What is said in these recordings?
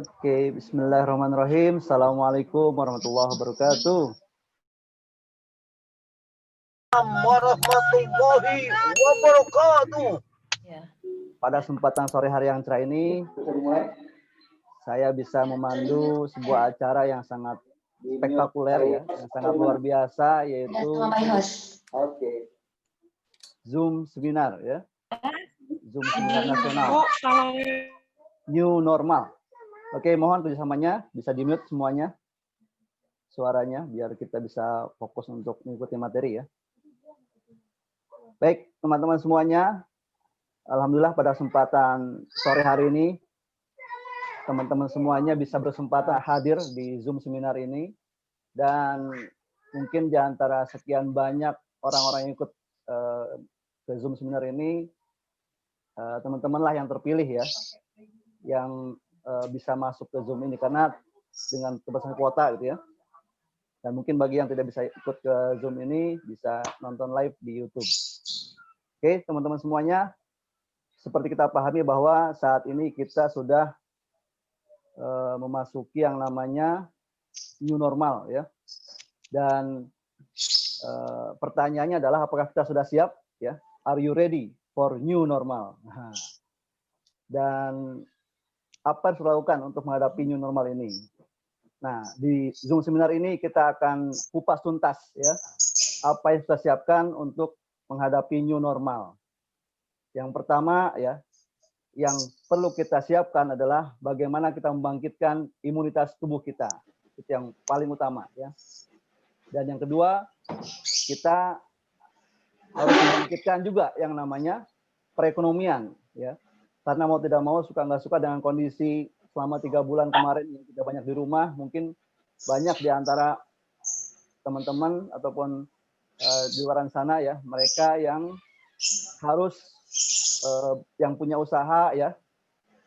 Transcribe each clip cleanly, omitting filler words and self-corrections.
Oke, bismillahirrahmanirrahim. Assalamualaikum warahmatullahi wabarakatuh. Warahmatullahi wabarakatuh. Pada kesempatan sore hari yang cerah ini, saya bisa memandu sebuah acara yang sangat spektakuler ya, yang sangat luar biasa, yaitu Zoom seminar ya. Zoom seminar nasional. New normal. Oke, mohon kerjasamanya bisa di-mute semuanya suaranya biar kita bisa fokus untuk mengikuti materi ya. Baik, teman-teman semuanya, alhamdulillah pada kesempatan sore hari ini teman-teman semuanya bisa berkesempatan hadir di Zoom seminar ini, dan mungkin di antara sekian banyak orang-orang yang ikut ke Zoom seminar ini, teman-teman lah yang terpilih ya, yang bisa masuk ke Zoom ini karena dengan keterbatasan kuota gitu ya. Dan mungkin bagi yang tidak bisa ikut ke Zoom ini bisa nonton live di YouTube. Oke, teman-teman semuanya, seperti kita pahami bahwa saat ini kita sudah memasuki yang namanya new normal ya. Dan pertanyaannya adalah apakah kita sudah siap ya? Are you ready for new normal? Dan apa yang harus dilakukan untuk menghadapi new normal ini? Nah, di Zoom seminar ini kita akan kupas tuntas ya, apa yang kita siapkan untuk menghadapi new normal. Yang pertama ya, yang perlu kita siapkan adalah bagaimana kita membangkitkan imunitas tubuh kita. Itu yang paling utama ya. Dan yang kedua, kita harus membangkitkan juga yang namanya perekonomian ya. Karena mau tidak mau, suka nggak suka dengan kondisi selama 3 bulan kemarin yang kita banyak di rumah, mungkin banyak di antara teman-teman ataupun di luar sana ya, mereka yang harus yang punya usaha ya,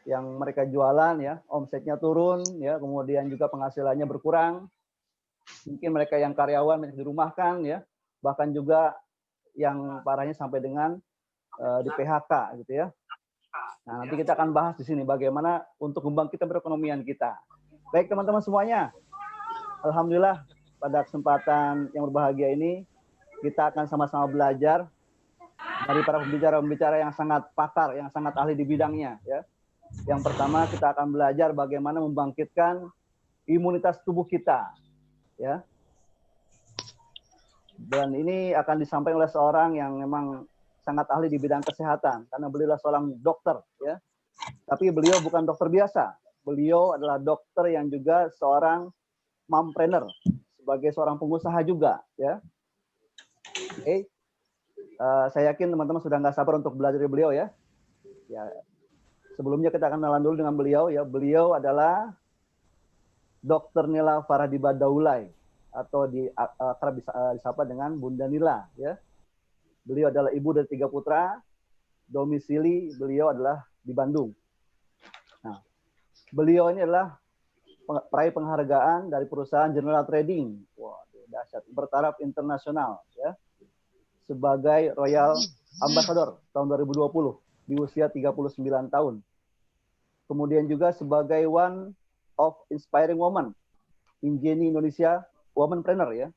yang mereka jualan ya, omsetnya turun ya, kemudian juga penghasilannya berkurang. Mungkin mereka yang karyawan banyak dirumahkan ya, bahkan juga yang parahnya sampai dengan di PHK gitu ya. Nah, nanti kita akan bahas di sini bagaimana untuk membangkitkan perekonomian kita. Baik teman-teman semuanya, alhamdulillah pada kesempatan yang berbahagia ini kita akan sama-sama belajar dari para pembicara-pembicara yang sangat pakar, yang sangat ahli di bidangnya ya. Yang pertama kita akan belajar bagaimana membangkitkan imunitas tubuh kita ya. Dan ini akan disampaikan oleh seorang yang memang sangat ahli di bidang kesehatan karena beliau adalah seorang dokter ya. Tapi beliau bukan dokter biasa. Beliau adalah dokter yang juga seorang mompreneur, sebagai seorang pengusaha juga ya. Oke. Saya yakin teman-teman sudah nggak sabar untuk belajar dari beliau ya. Ya. Sebelumnya kita akan kenalan dulu dengan beliau ya. Beliau adalah Dr. Nila Faradiba Daulay atau kerap disapa dengan Bunda Nila ya. Beliau adalah ibu dari 3 putra. Domisili beliau adalah di Bandung. Nah, beliau ini adalah peraih penghargaan dari perusahaan General Trading. Waduh, dahsyat, bertaraf internasional ya. Sebagai Royal Ambassador tahun 2020 di usia 39 tahun. Kemudian juga sebagai One of Inspiring Woman in Genie Indonesia Womanpreneur ya,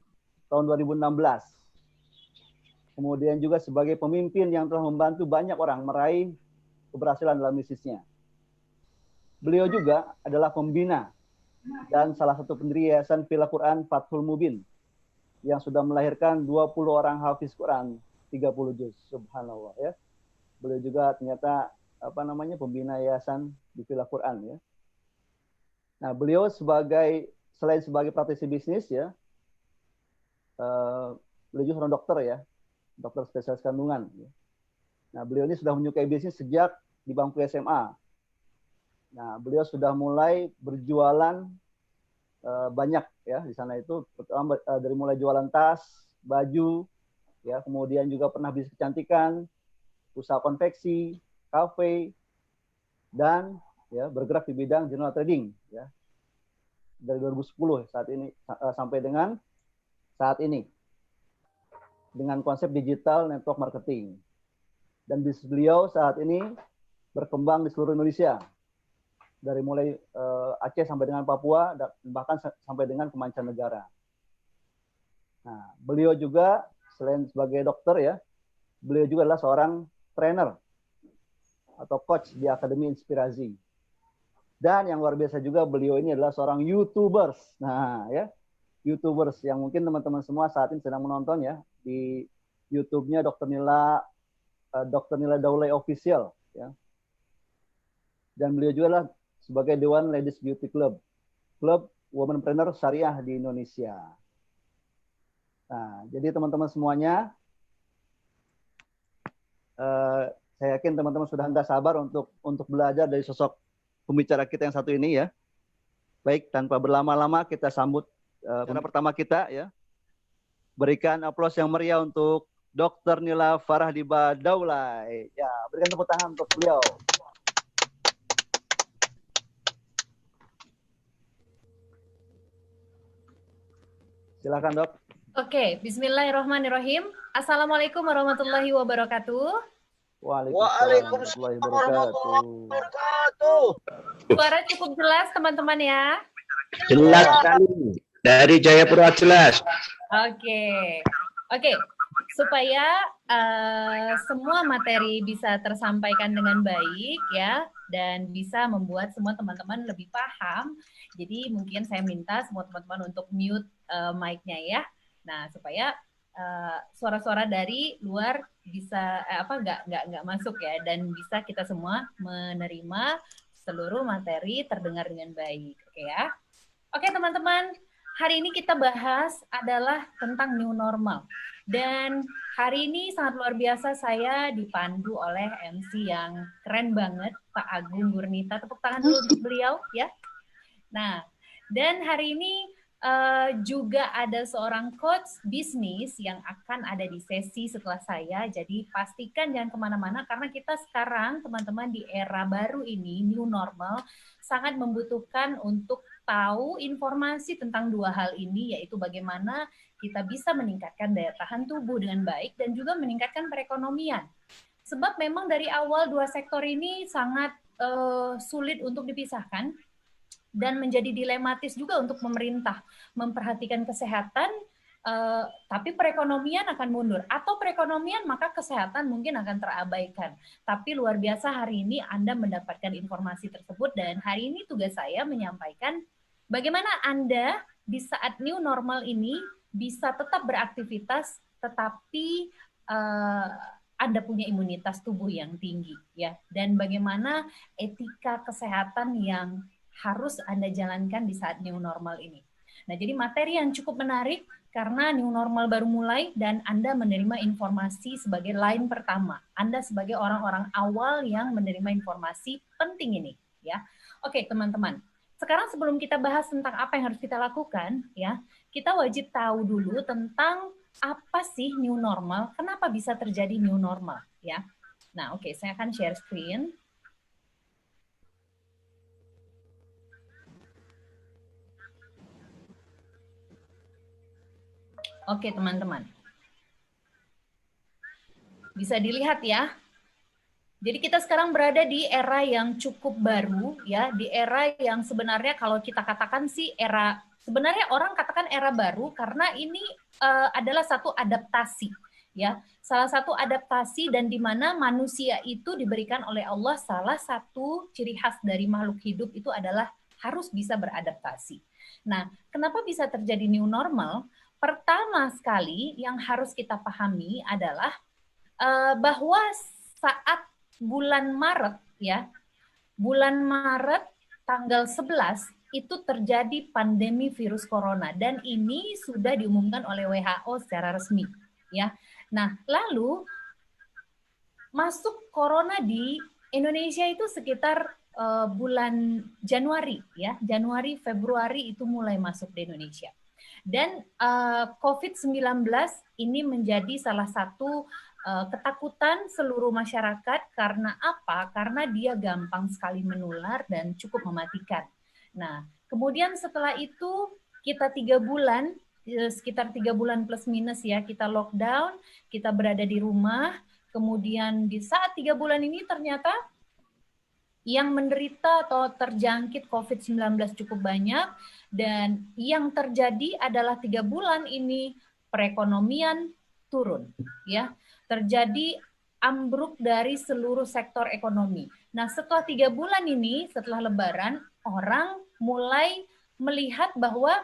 tahun 2016. Kemudian juga sebagai pemimpin yang telah membantu banyak orang meraih keberhasilan dalam bisnisnya. Beliau juga adalah pembina dan salah satu pendiri Yayasan Villa Quran Fathul Mubin yang sudah melahirkan 20 orang hafiz Quran, 30 juz, subhanallah ya. Beliau juga ternyata pembina yayasan di Villa Quran ya. Nah, beliau selain sebagai praktisi bisnis ya, beliau juga seorang dokter ya, dokter spesialis kandungan. Nah, beliau ini sudah menyukai bisnis sejak di bangku SMA. Nah, beliau sudah mulai berjualan banyak ya di sana itu, pertama dari mulai jualan tas, baju, ya, kemudian juga pernah bisnis kecantikan, usaha konveksi, kafe, dan ya bergerak di bidang general trading ya dari 2010 saat ini sampai dengan saat ini, dengan konsep digital network marketing. Dan bisnis beliau saat ini berkembang di seluruh Indonesia. dari mulai Aceh sampai dengan Papua, dan bahkan sampai dengan ke mancanegara. Nah, beliau juga selain sebagai dokter ya, beliau juga adalah seorang trainer atau coach di Akademi Inspirasi. Dan yang luar biasa juga, beliau ini adalah seorang YouTubers. Nah, ya, YouTubers yang mungkin teman-teman semua saat ini sedang menonton ya di YouTube-nya Dr. Nila Daulay Official ya. Dan beliau juga adalah sebagai Dewan Ladies Beauty Club, klub womanpreneur syariah di Indonesia. Nah, jadi teman-teman semuanya, saya yakin teman-teman sudah nggak sabar untuk belajar dari sosok pembicara kita yang satu ini ya. Baik, tanpa berlama-lama kita sambut pembicara pertama kita ya. Berikan aplaus yang meriah untuk Dr. Nila Farahdiba Daulay. Ya, berikan tepuk tangan untuk beliau. Silakan, Dok. Oke, bismillahirrahmanirrahim. Assalamualaikum warahmatullahi wabarakatuh. Waalaikumsalam warahmatullahi wabarakatuh. Suara cukup jelas, teman-teman ya? Jelas sekali. Dari Jayapura jelas. Oke. Supaya semua materi bisa tersampaikan dengan baik ya, dan bisa membuat semua teman-teman lebih paham. Jadi mungkin saya minta semua teman-teman untuk mute mic-nya ya. Nah, supaya suara-suara dari luar bisa nggak masuk ya, dan bisa kita semua menerima seluruh materi terdengar dengan baik. Oke ya. Oke teman-teman, hari ini kita bahas adalah tentang new normal. Dan hari ini sangat luar biasa, saya dipandu oleh MC yang keren banget, Pak Agung Gurnita. Tepuk tangan dulu untuk beliau ya. Nah, dan hari ini juga ada seorang coach bisnis yang akan ada di sesi setelah saya. Jadi pastikan jangan kemana-mana, karena kita sekarang teman-teman di era baru ini, new normal, sangat membutuhkan untuk tahu informasi tentang dua hal ini, yaitu bagaimana kita bisa meningkatkan daya tahan tubuh dengan baik dan juga meningkatkan perekonomian. Sebab memang dari awal dua sektor ini sangat sulit untuk dipisahkan, dan menjadi dilematis juga untuk pemerintah memperhatikan kesehatan, tapi perekonomian akan mundur. Atau perekonomian maka kesehatan mungkin akan terabaikan. Tapi luar biasa hari ini Anda mendapatkan informasi tersebut, dan hari ini tugas saya menyampaikan bagaimana Anda di saat new normal ini bisa tetap beraktivitas, tetapi Anda punya imunitas tubuh yang tinggi, ya. Dan bagaimana etika kesehatan yang harus Anda jalankan di saat new normal ini. Nah, jadi materi yang cukup menarik karena new normal baru mulai dan Anda menerima informasi sebagai line pertama. Anda sebagai orang-orang awal yang menerima informasi penting ini, ya. Oke, teman-teman. Sekarang sebelum kita bahas tentang apa yang harus kita lakukan, ya, kita wajib tahu dulu tentang apa sih new normal, kenapa bisa terjadi new normal, ya. Nah, oke, saya akan share screen. Oke, teman-teman. Bisa dilihat ya. Jadi kita sekarang berada di era yang cukup baru ya, di era yang sebenarnya kalau kita katakan sih sebenarnya orang katakan era baru karena ini adalah satu adaptasi ya. Salah satu adaptasi, dan di mana manusia itu diberikan oleh Allah, salah satu ciri khas dari makhluk hidup itu adalah harus bisa beradaptasi. Nah, kenapa bisa terjadi new normal? Pertama sekali yang harus kita pahami adalah bahwa saat bulan Maret ya, bulan Maret tanggal 11 itu terjadi pandemi virus corona, dan ini sudah diumumkan oleh WHO secara resmi ya. Nah, lalu masuk corona di Indonesia itu sekitar bulan Januari ya, Januari Februari itu mulai masuk di Indonesia. Dan COVID-19 ini menjadi salah satu ketakutan seluruh masyarakat. Karena apa? Karena dia gampang sekali menular dan cukup mematikan. Nah, kemudian setelah itu kita 3 bulan, sekitar 3 bulan plus minus ya, kita lockdown, kita berada di rumah. Kemudian di saat 3 bulan ini ternyata yang menderita atau terjangkit COVID-19 cukup banyak, dan yang terjadi adalah 3 bulan ini perekonomian turun, ya, terjadi ambruk dari seluruh sektor ekonomi. Nah, setelah 3 bulan ini, setelah Lebaran, orang mulai melihat bahwa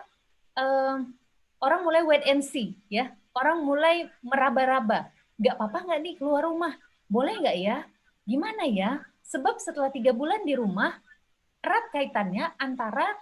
orang mulai wait and see, ya, orang mulai meraba-raba, nggak apa-apa nggak nih keluar rumah, boleh nggak ya, gimana ya, sebab setelah 3 bulan di rumah, erat kaitannya antara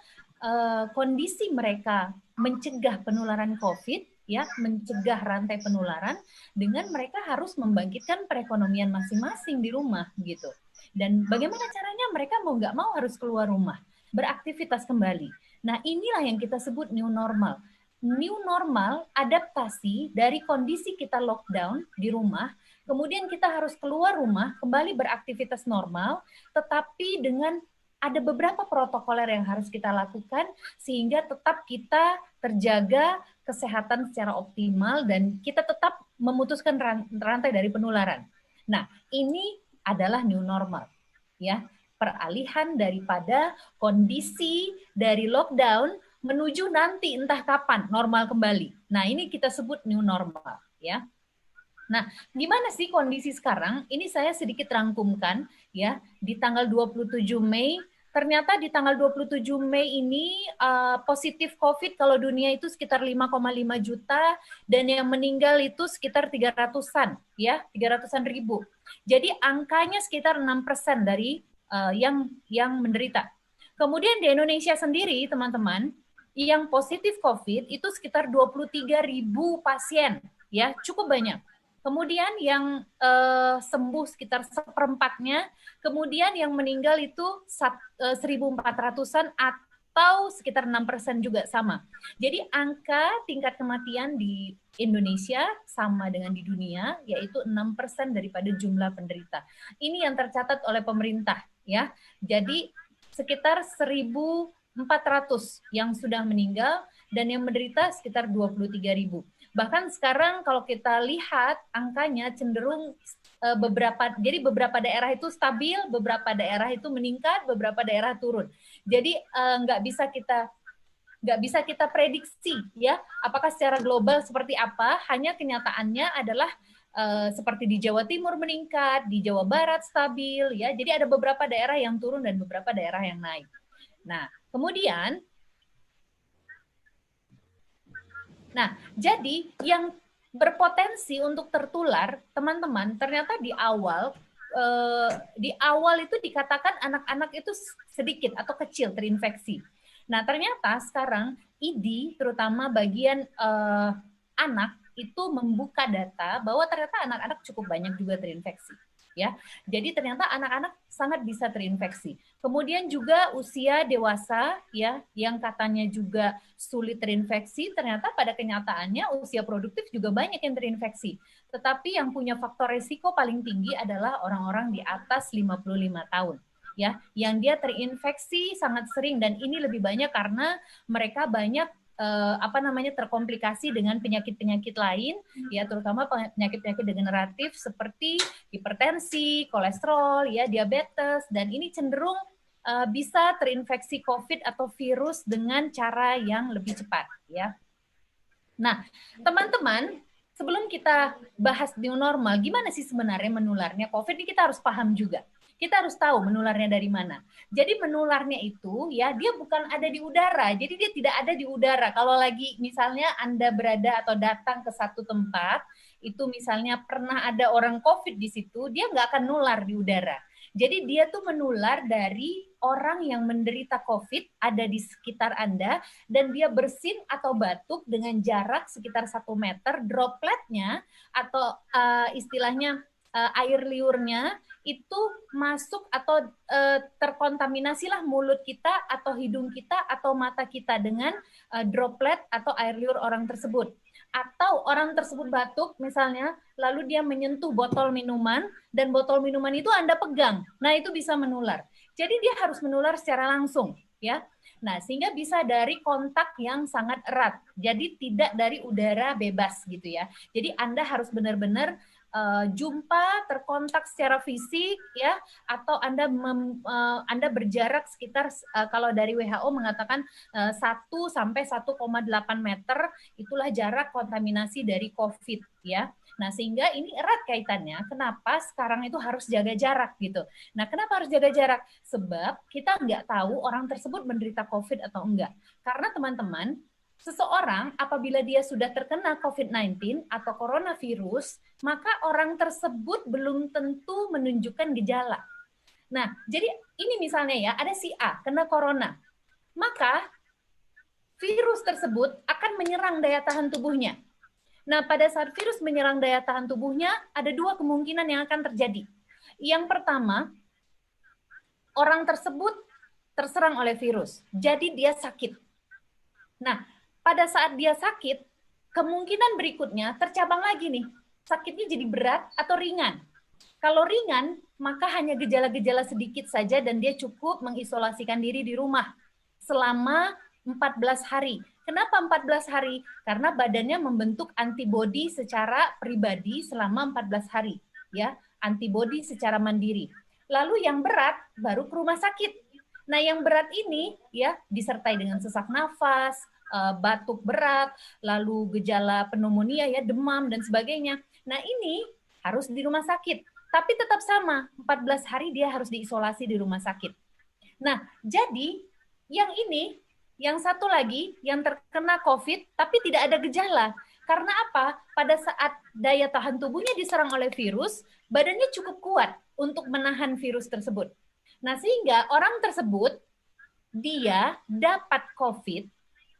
kondisi mereka mencegah penularan COVID, ya, mencegah rantai penularan, dengan mereka harus membangkitkan perekonomian masing-masing di rumah, gitu. Dan bagaimana caranya mereka mau nggak mau harus keluar rumah, beraktivitas kembali. Nah, inilah yang kita sebut new normal. New normal adaptasi dari kondisi kita lockdown di rumah, kemudian kita harus keluar rumah, kembali beraktivitas normal, tetapi dengan ada beberapa protokoler yang harus kita lakukan sehingga tetap kita terjaga kesehatan secara optimal dan kita tetap memutuskan rantai dari penularan. Nah, ini adalah new normal, ya, peralihan daripada kondisi dari lockdown menuju nanti entah kapan normal kembali. Nah, ini kita sebut new normal, ya. Nah, gimana sih kondisi sekarang? Ini saya sedikit rangkumkan, ya, di tanggal 27 Mei. Ternyata di tanggal 27 Mei ini positif COVID kalau dunia itu sekitar 5,5 juta dan yang meninggal itu sekitar 300-an, ya, 300-an ribu. Jadi angkanya sekitar 6% dari yang menderita. Kemudian di Indonesia sendiri, teman-teman, yang positif COVID itu sekitar 23.000 pasien, ya, cukup banyak. Kemudian yang sembuh sekitar seperempatnya, kemudian yang meninggal itu 1.400-an atau sekitar 6% juga sama. Jadi angka tingkat kematian di Indonesia sama dengan di dunia, yaitu 6% daripada jumlah penderita. Ini yang tercatat oleh pemerintah, ya. Jadi sekitar 1.400 yang sudah meninggal dan yang menderita sekitar 23.000. Bahkan sekarang kalau kita lihat angkanya cenderung beberapa daerah itu stabil, beberapa daerah itu meningkat, beberapa daerah turun. Jadi nggak bisa kita prediksi, ya, apakah secara global seperti apa. Hanya kenyataannya adalah seperti di Jawa Timur meningkat, di Jawa Barat stabil, ya. Jadi ada beberapa daerah yang turun dan beberapa daerah yang naik. Nah, kemudian jadi yang berpotensi untuk tertular, teman-teman, ternyata di awal itu dikatakan anak-anak itu sedikit atau kecil terinfeksi. Nah, ternyata sekarang ID, terutama bagian anak, itu membuka data bahwa ternyata anak-anak cukup banyak juga terinfeksi. Ya, jadi ternyata anak-anak sangat bisa terinfeksi. Kemudian juga usia dewasa, ya, yang katanya juga sulit terinfeksi, ternyata pada kenyataannya usia produktif juga banyak yang terinfeksi. Tetapi yang punya faktor risiko paling tinggi adalah orang-orang di atas 55 tahun. Ya, yang dia terinfeksi sangat sering, dan ini lebih banyak karena mereka banyak terkomplikasi dengan penyakit-penyakit lain, ya, terutama penyakit-penyakit degeneratif seperti hipertensi, kolesterol, ya, diabetes, dan ini cenderung bisa terinfeksi COVID atau virus dengan cara yang lebih cepat, ya. Nah, teman-teman, sebelum kita bahas new normal, gimana sih sebenarnya menularnya COVID, ini kita harus paham juga. Kita harus tahu menularnya dari mana. Jadi menularnya itu, ya, dia bukan ada di udara. Jadi dia tidak ada di udara. Kalau lagi misalnya Anda berada atau datang ke satu tempat, itu misalnya pernah ada orang COVID di situ, dia nggak akan nular di udara. Jadi dia tuh menular dari orang yang menderita COVID ada di sekitar Anda, dan dia bersin atau batuk dengan jarak sekitar 1 meter, dropletnya atau istilahnya air liurnya itu masuk atau terkontaminasilah mulut kita atau hidung kita atau mata kita dengan droplet atau air liur orang tersebut. Atau orang tersebut batuk misalnya, lalu dia menyentuh botol minuman, dan botol minuman itu Anda pegang. Nah, itu bisa menular. Jadi dia harus menular secara langsung, ya. Nah, sehingga bisa dari kontak yang sangat erat. Jadi tidak dari udara bebas gitu ya. Jadi Anda harus benar-benar jumpa, terkontak secara fisik, ya, atau Anda berjarak sekitar kalau dari WHO mengatakan 1 sampai 1,8 meter, itulah jarak kontaminasi dari COVID, ya. Nah, sehingga ini erat kaitannya kenapa sekarang itu harus jaga jarak gitu. Nah, kenapa harus jaga jarak? Sebab kita nggak tahu orang tersebut menderita COVID atau enggak. Karena teman-teman, seseorang apabila dia sudah terkena COVID-19 atau coronavirus, maka orang tersebut belum tentu menunjukkan gejala. Nah, jadi ini misalnya ya, ada si A kena corona, maka virus tersebut akan menyerang daya tahan tubuhnya. Nah, pada saat virus menyerang daya tahan tubuhnya, ada 2 kemungkinan yang akan terjadi. Yang pertama, orang tersebut terserang oleh virus, jadi dia sakit. Nah, pada saat dia sakit, kemungkinan berikutnya tercabang lagi nih, sakitnya jadi berat atau ringan. Kalau ringan, maka hanya gejala-gejala sedikit saja dan dia cukup mengisolasikan diri di rumah selama 14 hari. Kenapa 14 hari? Karena badannya membentuk antibodi secara pribadi selama 14 hari, ya, antibodi secara mandiri. Lalu yang berat baru ke rumah sakit. Nah, yang berat ini ya disertai dengan sesak nafas, batuk berat, lalu gejala pneumonia ya, demam dan sebagainya. Nah, ini harus di rumah sakit. Tapi tetap sama, 14 hari dia harus diisolasi di rumah sakit. Nah, jadi yang ini, yang satu lagi yang terkena COVID tapi tidak ada gejala. Karena apa? Pada saat daya tahan tubuhnya diserang oleh virus, badannya cukup kuat untuk menahan virus tersebut. Nah, sehingga orang tersebut dia dapat COVID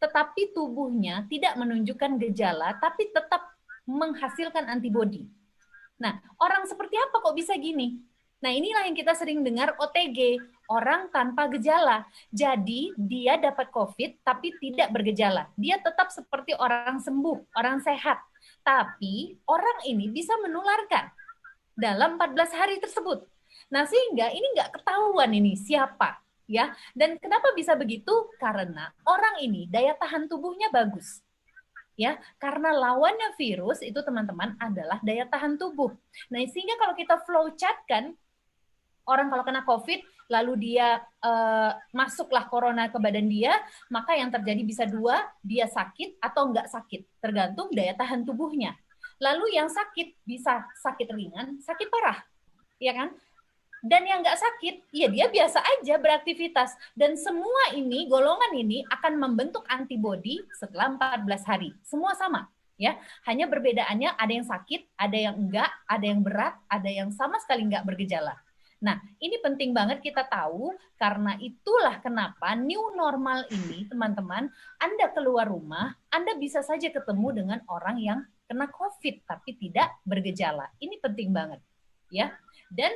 tetapi tubuhnya tidak menunjukkan gejala tapi tetap menghasilkan antibodi. Nah, orang seperti apa kok bisa gini? Nah, inilah yang kita sering dengar OTG, orang tanpa gejala. Jadi, dia dapat COVID tapi tidak bergejala. Dia tetap seperti orang sembuh, orang sehat. Tapi, orang ini bisa menularkan dalam 14 hari tersebut. Nah, sehingga ini nggak ketahuan ini siapa, ya. Dan kenapa bisa begitu? Karena orang ini daya tahan tubuhnya bagus. Ya, karena lawannya virus itu teman-teman adalah daya tahan tubuh. Nah, sehingga kalau kita flow chart kan, orang kalau kena COVID, lalu dia masuklah corona ke badan dia, maka yang terjadi bisa 2, dia sakit atau enggak sakit, tergantung daya tahan tubuhnya. Lalu yang sakit bisa sakit ringan, sakit parah, ya kan? Dan yang nggak sakit, ya dia biasa aja beraktivitas. Dan semua ini, golongan ini akan membentuk antibodi setelah 14 hari. Semua sama, ya. Hanya perbedaannya ada yang sakit, ada yang enggak, ada yang berat, ada yang sama sekali enggak bergejala. Nah, ini penting banget kita tahu, karena itulah kenapa new normal ini, teman-teman, Anda keluar rumah, Anda bisa saja ketemu dengan orang yang kena COVID, tapi tidak bergejala. Ini penting banget, ya. Dan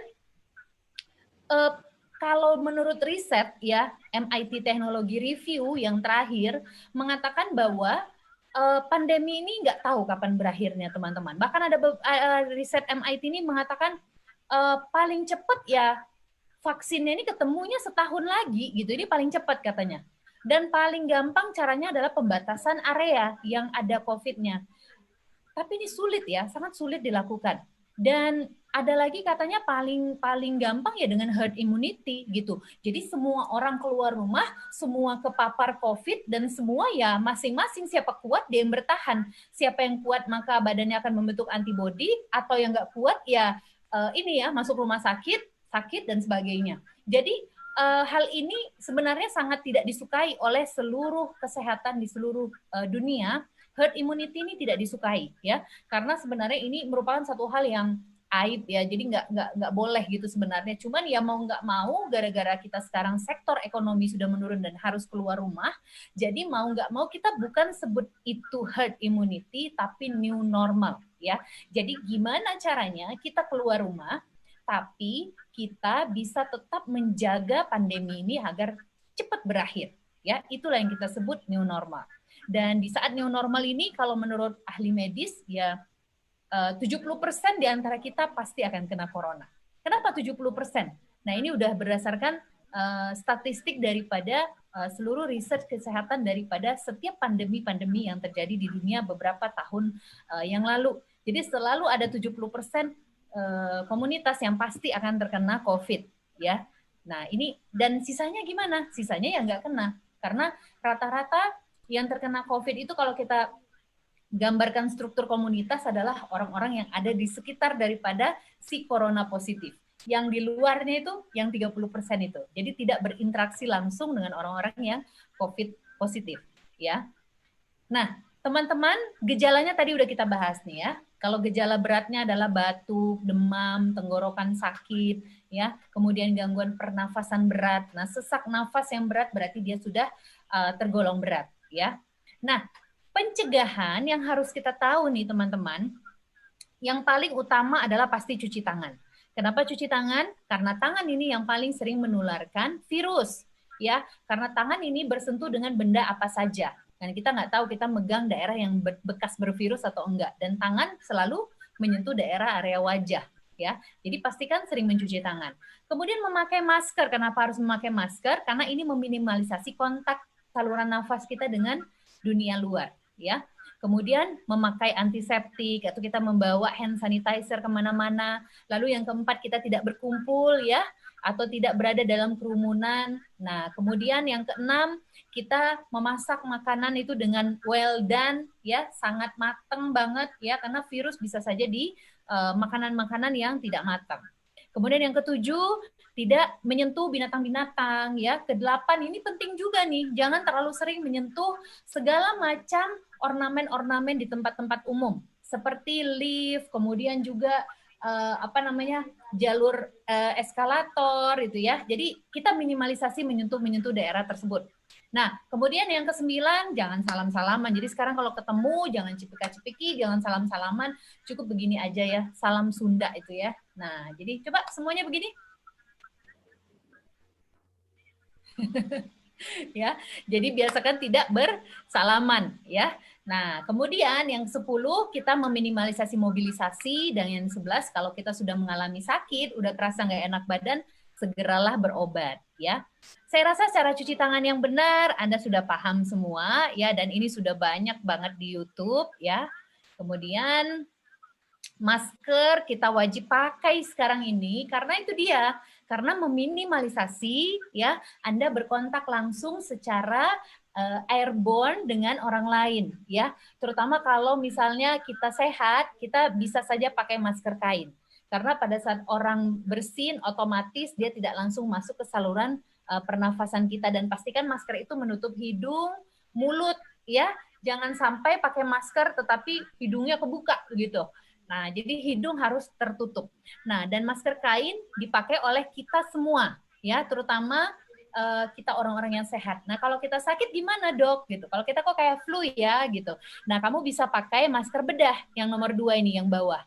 kalau menurut riset ya, MIT Technology Review yang terakhir mengatakan bahwa pandemi ini nggak tahu kapan berakhirnya, teman-teman. Bahkan ada riset MIT ini mengatakan paling cepat ya vaksinnya ini ketemunya setahun lagi gitu. Ini paling cepat katanya. Dan paling gampang caranya adalah pembatasan area yang ada COVID-nya. Tapi ini sulit ya, sangat sulit dilakukan. Dan ada lagi katanya paling gampang ya dengan herd immunity gitu. Jadi semua orang keluar rumah, semua kepapar COVID dan semua ya masing-masing siapa kuat dia yang bertahan. Siapa yang kuat maka badannya akan membentuk antibodi, atau yang nggak kuat ya ini ya masuk rumah sakit dan sebagainya. Jadi hal ini sebenarnya sangat tidak disukai oleh seluruh kesehatan di seluruh dunia. Herd immunity ini tidak disukai ya, karena sebenarnya ini merupakan satu hal yang aib ya, jadi nggak boleh gitu sebenarnya. Cuman ya mau nggak mau, gara-gara kita sekarang sektor ekonomi sudah menurun dan harus keluar rumah, jadi mau nggak mau kita bukan sebut itu herd immunity, tapi new normal ya. Jadi gimana caranya kita keluar rumah, tapi kita bisa tetap menjaga pandemi ini agar cepat berakhir ya. Itulah yang kita sebut new normal. Dan di saat new normal ini, kalau menurut ahli medis, ya 70% di antara kita pasti akan kena corona. Kenapa 70%? Nah, ini udah berdasarkan statistik daripada seluruh riset kesehatan daripada setiap pandemi-pandemi yang terjadi di dunia beberapa tahun yang lalu. Jadi selalu ada 70% komunitas yang pasti akan terkena COVID, ya. Nah, ini dan sisanya gimana? Sisanya ya nggak kena. Karena rata-rata yang terkena COVID itu kalau kita gambarkan struktur komunitas adalah orang-orang yang ada di sekitar daripada si corona positif. Yang di luarnya itu yang 30% itu. Jadi tidak berinteraksi langsung dengan orang-orang yang COVID positif, ya. Nah, teman-teman, gejalanya tadi udah kita bahas nih ya. Kalau gejala beratnya adalah batuk, demam, tenggorokan sakit, ya, kemudian gangguan pernafasan berat. Nah, sesak nafas yang berat berarti dia sudah tergolong berat, ya. Nah, pencegahan yang harus kita tahu nih teman-teman, yang paling utama adalah pasti cuci tangan. Kenapa cuci tangan? Karena tangan ini yang paling sering menularkan virus, ya. Karena tangan ini bersentuh dengan benda apa saja. Dan kita nggak tahu kita megang daerah yang bekas bervirus atau enggak. Dan tangan selalu menyentuh daerah area wajah, ya. Jadi pastikan sering mencuci tangan. Kemudian memakai masker. Kenapa harus memakai masker? Karena ini meminimalisasi kontak saluran nafas kita dengan dunia luar, ya. Kemudian memakai antiseptik atau kita membawa hand sanitizer kemana-mana. Lalu yang keempat, kita tidak berkumpul, ya, atau tidak berada dalam kerumunan. Nah, kemudian yang keenam, kita memasak makanan itu dengan well done, ya, sangat matang banget, ya, karena virus bisa saja di makanan-makanan yang tidak matang. Kemudian yang ketujuh, tidak menyentuh binatang-binatang, ya. Kedelapan, ini penting juga nih, jangan terlalu sering menyentuh segala macam ornamen-ornamen di tempat-tempat umum, seperti lift, kemudian juga jalur eskalator itu ya. Jadi kita minimalisasi menyentuh daerah tersebut. Nah, kemudian yang kesembilan, jangan salam-salaman. Jadi sekarang kalau ketemu jangan cipika-cipiki, jangan salam-salaman, cukup begini aja ya, salam Sunda itu ya. Nah, jadi coba semuanya begini. Ya, jadi biasakan tidak bersalaman ya. Nah, kemudian yang 10 kita meminimalisasi mobilisasi, dan yang 11 kalau kita sudah mengalami sakit, udah terasa nggak enak badan, segeralah berobat ya. Saya rasa cara cuci tangan yang benar Anda sudah paham semua ya, dan ini sudah banyak banget di YouTube ya. Kemudian masker kita wajib pakai sekarang ini karena itu dia, karena meminimalisasi ya Anda berkontak langsung secara airborne dengan orang lain ya. Terutama kalau misalnya kita sehat, kita bisa saja pakai masker kain. Karena pada saat orang bersin otomatis dia tidak langsung masuk ke saluran pernafasan kita, dan pastikan masker itu menutup hidung, mulut ya. Jangan sampai pakai masker tetapi hidungnya kebuka gitu. Nah, jadi hidung harus tertutup. Nah, dan masker kain dipakai oleh kita semua, ya, terutama kita orang-orang yang sehat. Nah, kalau kita sakit gimana, Dok? Gitu. Kalau kita kok kayak flu ya, gitu. Nah, kamu bisa pakai masker bedah yang nomor 2 ini, yang bawah.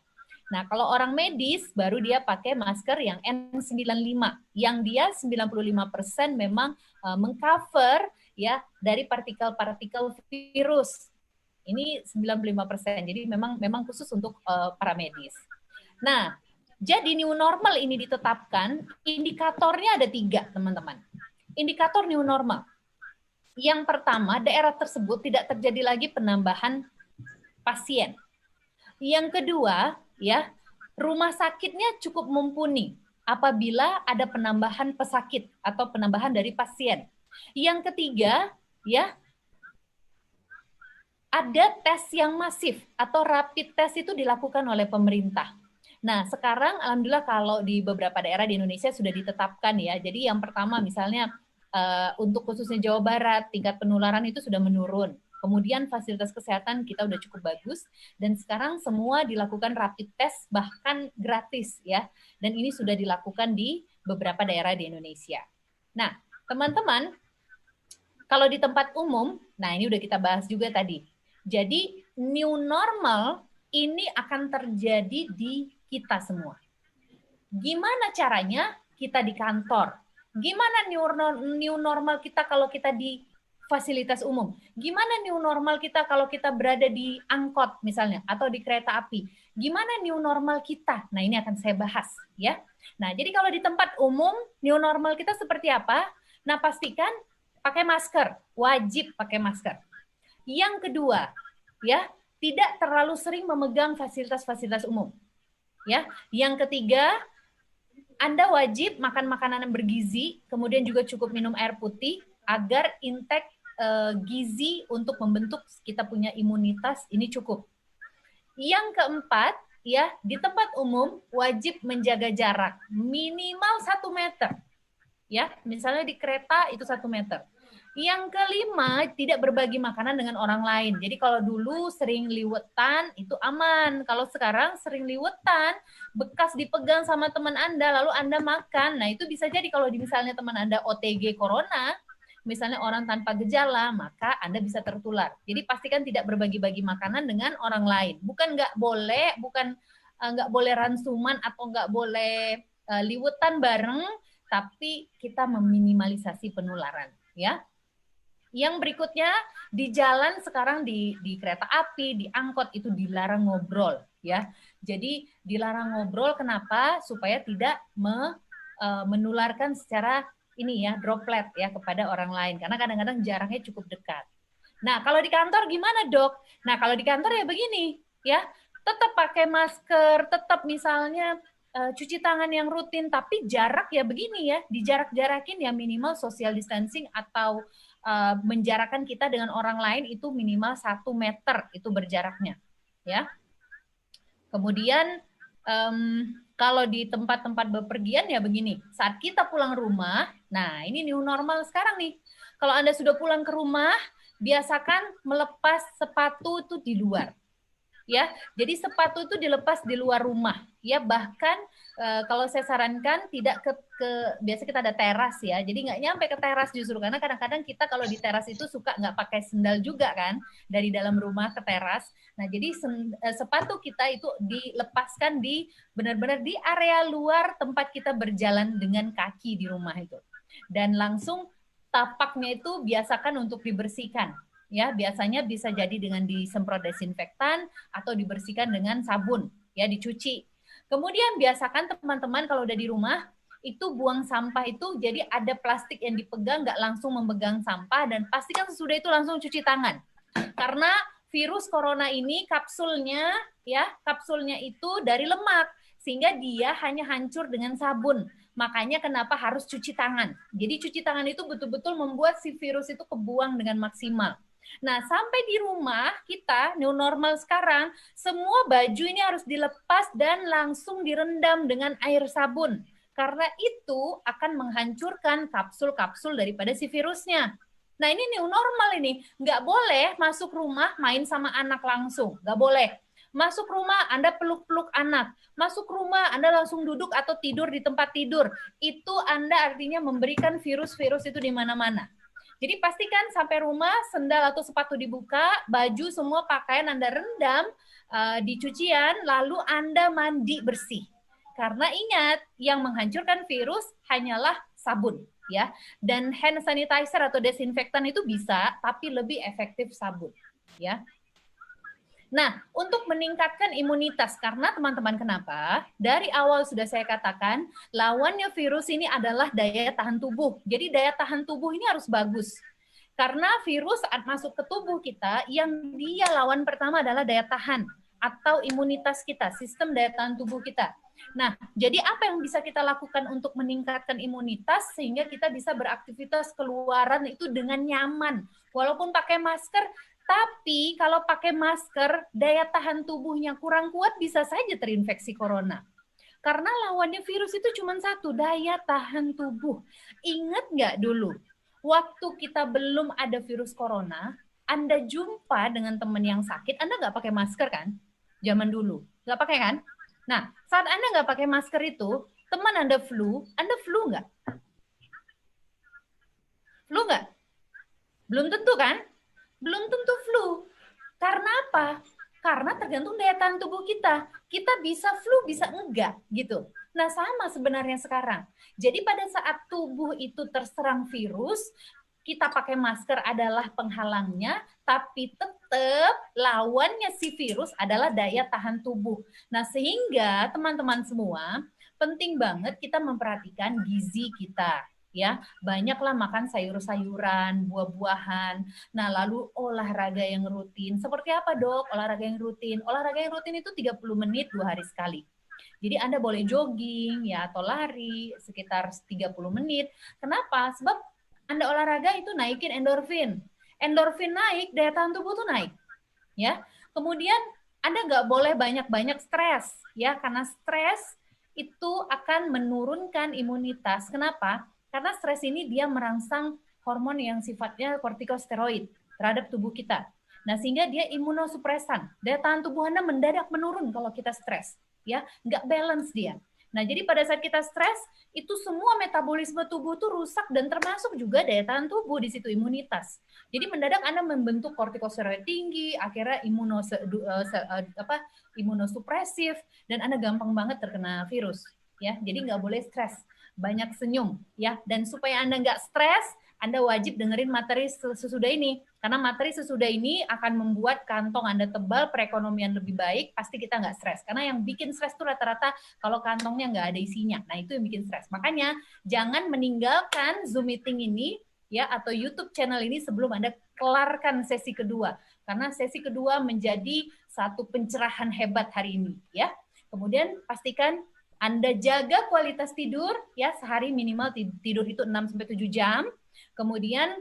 Nah, kalau orang medis, baru dia pakai masker yang N95, yang dia 95% memang mengcover ya dari partikel-partikel virus. Ini 95%. Jadi memang khusus untuk para medis. Nah, jadi new normal ini ditetapkan, indikatornya ada 3, teman-teman. Indikator new normal. Yang pertama, daerah tersebut tidak terjadi lagi penambahan pasien. Yang kedua, ya, rumah sakitnya cukup mumpuni apabila ada penambahan pesakit atau penambahan dari pasien. Yang ketiga, ya, ada tes yang masif atau rapid test itu dilakukan oleh pemerintah. Nah, sekarang alhamdulillah kalau di beberapa daerah di Indonesia sudah ditetapkan ya. Jadi yang pertama misalnya untuk khususnya Jawa Barat, tingkat penularan itu sudah menurun. Kemudian fasilitas kesehatan kita udah cukup bagus, dan sekarang semua dilakukan rapid test bahkan gratis ya. Dan ini sudah dilakukan di beberapa daerah di Indonesia. Nah, teman-teman, kalau di tempat umum, nah ini udah kita bahas juga tadi. Jadi new normal ini akan terjadi di kita semua. Gimana caranya kita di kantor? Gimana new normal kita kalau kita di fasilitas umum? Gimana new normal kita kalau kita berada di angkot misalnya atau di kereta api? Gimana new normal kita? Nah, ini akan saya bahas ya. Nah, jadi kalau di tempat umum new normal kita seperti apa? Nah, pastikan pakai masker, wajib pakai masker. Yang kedua, ya, tidak terlalu sering memegang fasilitas-fasilitas umum. Ya, yang ketiga, Anda wajib makan makanan yang bergizi, kemudian juga cukup minum air putih agar intake gizi untuk membentuk kita punya imunitas ini cukup. Yang keempat, ya, di tempat umum wajib menjaga jarak minimal 1 meter. Ya, misalnya di kereta itu 1 meter. Yang kelima, tidak berbagi makanan dengan orang lain. Jadi kalau dulu sering liwetan, itu aman. Kalau sekarang sering liwetan, bekas dipegang sama teman Anda, lalu Anda makan. Nah, itu bisa jadi kalau misalnya teman Anda OTG corona, misalnya orang tanpa gejala, maka Anda bisa tertular. Jadi pastikan tidak berbagi-bagi makanan dengan orang lain. Bukan nggak boleh, nggak boleh ransuman atau nggak boleh liwetan bareng, tapi kita meminimalisasi penularan. Ya. Yang berikutnya, di jalan sekarang di kereta api, di angkot itu dilarang ngobrol, ya. Jadi dilarang ngobrol kenapa? Supaya tidak menularkan secara ini ya, droplet ya kepada orang lain, karena kadang-kadang jaraknya cukup dekat. Nah, kalau di kantor gimana, Dok? Nah, kalau di kantor ya begini, ya. Tetap pakai masker, tetap misalnya cuci tangan yang rutin, tapi jarak ya begini ya, dijarak-jarakin ya, minimal social distancing atau menjarakkan kita dengan orang lain itu minimal 1 meter itu berjaraknya, ya. Kemudian kalau di tempat-tempat bepergian ya begini, saat kita pulang rumah, nah ini new normal sekarang nih. Kalau Anda sudah pulang ke rumah, biasakan melepas sepatu itu di luar. Ya, jadi sepatu itu dilepas di luar rumah. Ya, bahkan kalau saya sarankan tidak biasa kita ada teras ya, jadi nggak nyampe ke teras justru, karena kadang-kadang kita kalau di teras itu suka nggak pakai sendal juga kan, dari dalam rumah ke teras. Nah, jadi sepatu kita itu dilepaskan di benar-benar di area luar tempat kita berjalan dengan kaki di rumah itu, dan langsung tapaknya itu biasakan untuk dibersihkan. Ya, biasanya bisa jadi dengan disemprot desinfektan atau dibersihkan dengan sabun, ya, dicuci. Kemudian biasakan teman-teman kalau udah di rumah itu buang sampah itu jadi ada plastik yang dipegang, nggak langsung memegang sampah, dan pastikan sesudah itu langsung cuci tangan. Karena virus corona ini kapsulnya itu dari lemak, sehingga dia hanya hancur dengan sabun. Makanya kenapa harus cuci tangan. Jadi cuci tangan itu betul-betul membuat si virus itu kebuang dengan maksimal. Nah, sampai di rumah kita, new normal sekarang, semua baju ini harus dilepas dan langsung direndam dengan air sabun. Karena itu akan menghancurkan kapsul-kapsul daripada si virusnya. Nah, ini new normal ini. Nggak boleh masuk rumah main sama anak langsung. Nggak boleh. Masuk rumah, Anda peluk-peluk anak. Masuk rumah, Anda langsung duduk atau tidur di tempat tidur. Itu Anda artinya memberikan virus-virus itu di mana-mana. Jadi pastikan sampai rumah, sendal atau sepatu dibuka, baju semua pakaian Anda rendam di cucian, lalu Anda mandi bersih. Karena ingat, yang menghancurkan virus hanyalah sabun, ya. Dan hand sanitizer atau desinfektan itu bisa, tapi lebih efektif sabun, ya. Nah, untuk meningkatkan imunitas, karena teman-teman kenapa? Dari awal sudah saya katakan, lawannya virus ini adalah daya tahan tubuh. Jadi daya tahan tubuh ini harus bagus. Karena virus saat masuk ke tubuh kita, yang dia lawan pertama adalah daya tahan atau imunitas kita, sistem daya tahan tubuh kita. Nah, jadi apa yang bisa kita lakukan untuk meningkatkan imunitas sehingga kita bisa beraktivitas keluaran itu dengan nyaman, walaupun pakai masker. Tapi kalau pakai masker, daya tahan tubuhnya kurang kuat, bisa saja terinfeksi corona. Karena lawannya virus itu cuma satu, daya tahan tubuh. Ingat nggak dulu, waktu kita belum ada virus corona, Anda jumpa dengan teman yang sakit, Anda nggak pakai masker kan? Zaman dulu, nggak pakai kan? Nah, saat Anda nggak pakai masker itu, teman Anda flu nggak? Flu nggak? Belum tentu kan? Belum tentu flu. Karena apa? Karena tergantung daya tahan tubuh kita. Kita bisa flu, bisa enggak, gitu. Nah, sama sebenarnya sekarang. Jadi pada saat tubuh itu terserang virus, kita pakai masker adalah penghalangnya, tapi tetap lawannya si virus adalah daya tahan tubuh. Nah, sehingga teman-teman semua, penting banget kita memperhatikan gizi kita. ya. Banyaklah makan sayur-sayuran, buah-buahan. Nah, lalu olahraga yang rutin. Seperti apa, Dok? Olahraga yang rutin. Olahraga yang rutin itu 30 menit 2 hari sekali. Jadi Anda boleh jogging ya atau lari sekitar 30 menit. Kenapa? Sebab Anda olahraga itu naikin endorfin. Endorfin naik, daya tahan tubuh tuh naik. Ya. Kemudian Anda nggak boleh banyak-banyak stres ya, karena stres itu akan menurunkan imunitas. Kenapa? Karena stres ini dia merangsang hormon yang sifatnya kortikosteroid terhadap tubuh kita. Nah, sehingga dia imunosupresan. Daya tahan tubuh Anda mendadak menurun kalau kita stres. Ya, nggak balance dia. Nah, jadi pada saat kita stres, itu semua metabolisme tubuh tuh rusak dan termasuk juga daya tahan tubuh di situ, imunitas. Jadi mendadak Anda membentuk kortikosteroid tinggi, akhirnya imunosupresif, dan Anda gampang banget terkena virus. Ya, jadi nggak boleh stres, banyak senyum. Ya, dan supaya Anda nggak stres, Anda wajib dengerin materi sesudah ini. Karena materi sesudah ini akan membuat kantong Anda tebal, perekonomian lebih baik, pasti kita nggak stres. Karena yang bikin stres itu rata-rata kalau kantongnya nggak ada isinya. Nah, itu yang bikin stres. Makanya jangan meninggalkan Zoom meeting ini ya atau YouTube channel ini sebelum Anda kelarkan sesi kedua. Karena sesi kedua menjadi satu pencerahan hebat hari ini ya. Kemudian pastikan Anda jaga kualitas tidur ya, sehari minimal tidur itu 6-7 jam. Kemudian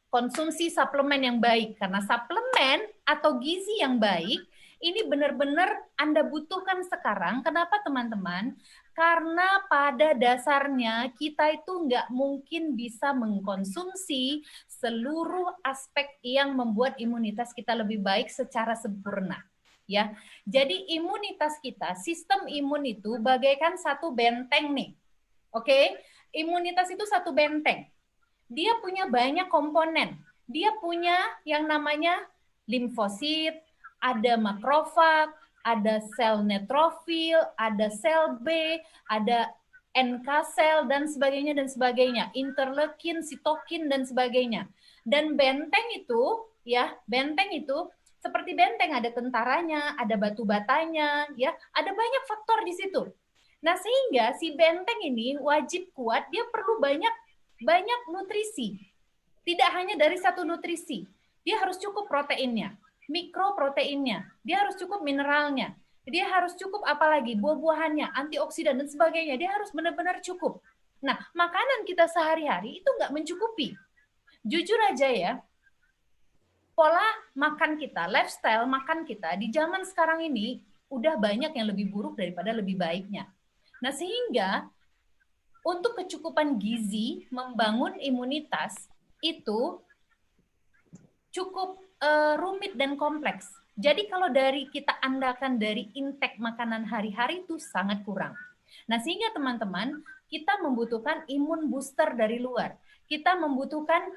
konsumsi suplemen yang baik, karena suplemen atau gizi yang baik ini benar-benar Anda butuhkan sekarang. Kenapa teman-teman? Karena pada dasarnya kita itu nggak mungkin bisa mengkonsumsi seluruh aspek yang membuat imunitas kita lebih baik secara sempurna. Ya, jadi imunitas kita, sistem imun itu bagaikan satu benteng nih. Oke, imunitas itu satu benteng. Dia punya banyak komponen. Dia punya yang namanya limfosit, ada makrofag, ada sel neutrofil, ada sel B, ada NK sel dan sebagainya, interleukin, sitokin dan sebagainya. Dan benteng itu ya, benteng itu seperti benteng, ada tentaranya, ada batu batanya, ya, ada banyak faktor di situ. Nah, sehingga si benteng ini wajib kuat, dia perlu banyak nutrisi. Tidak hanya dari satu nutrisi. Dia harus cukup proteinnya, mikroproteinnya, dia harus cukup mineralnya, dia harus cukup apalagi buah-buahannya, antioksidan dan sebagainya. Dia harus benar-benar cukup. Nah, makanan kita sehari-hari itu nggak mencukupi. Jujur aja ya, pola makan kita, lifestyle makan kita di zaman sekarang ini udah banyak yang lebih buruk daripada lebih baiknya. Nah, sehingga untuk kecukupan gizi, membangun imunitas itu cukup rumit dan kompleks. Jadi kalau dari kita andalkan dari intake makanan hari-hari itu sangat kurang. Nah, sehingga teman-teman, kita membutuhkan imun booster dari luar. Kita membutuhkan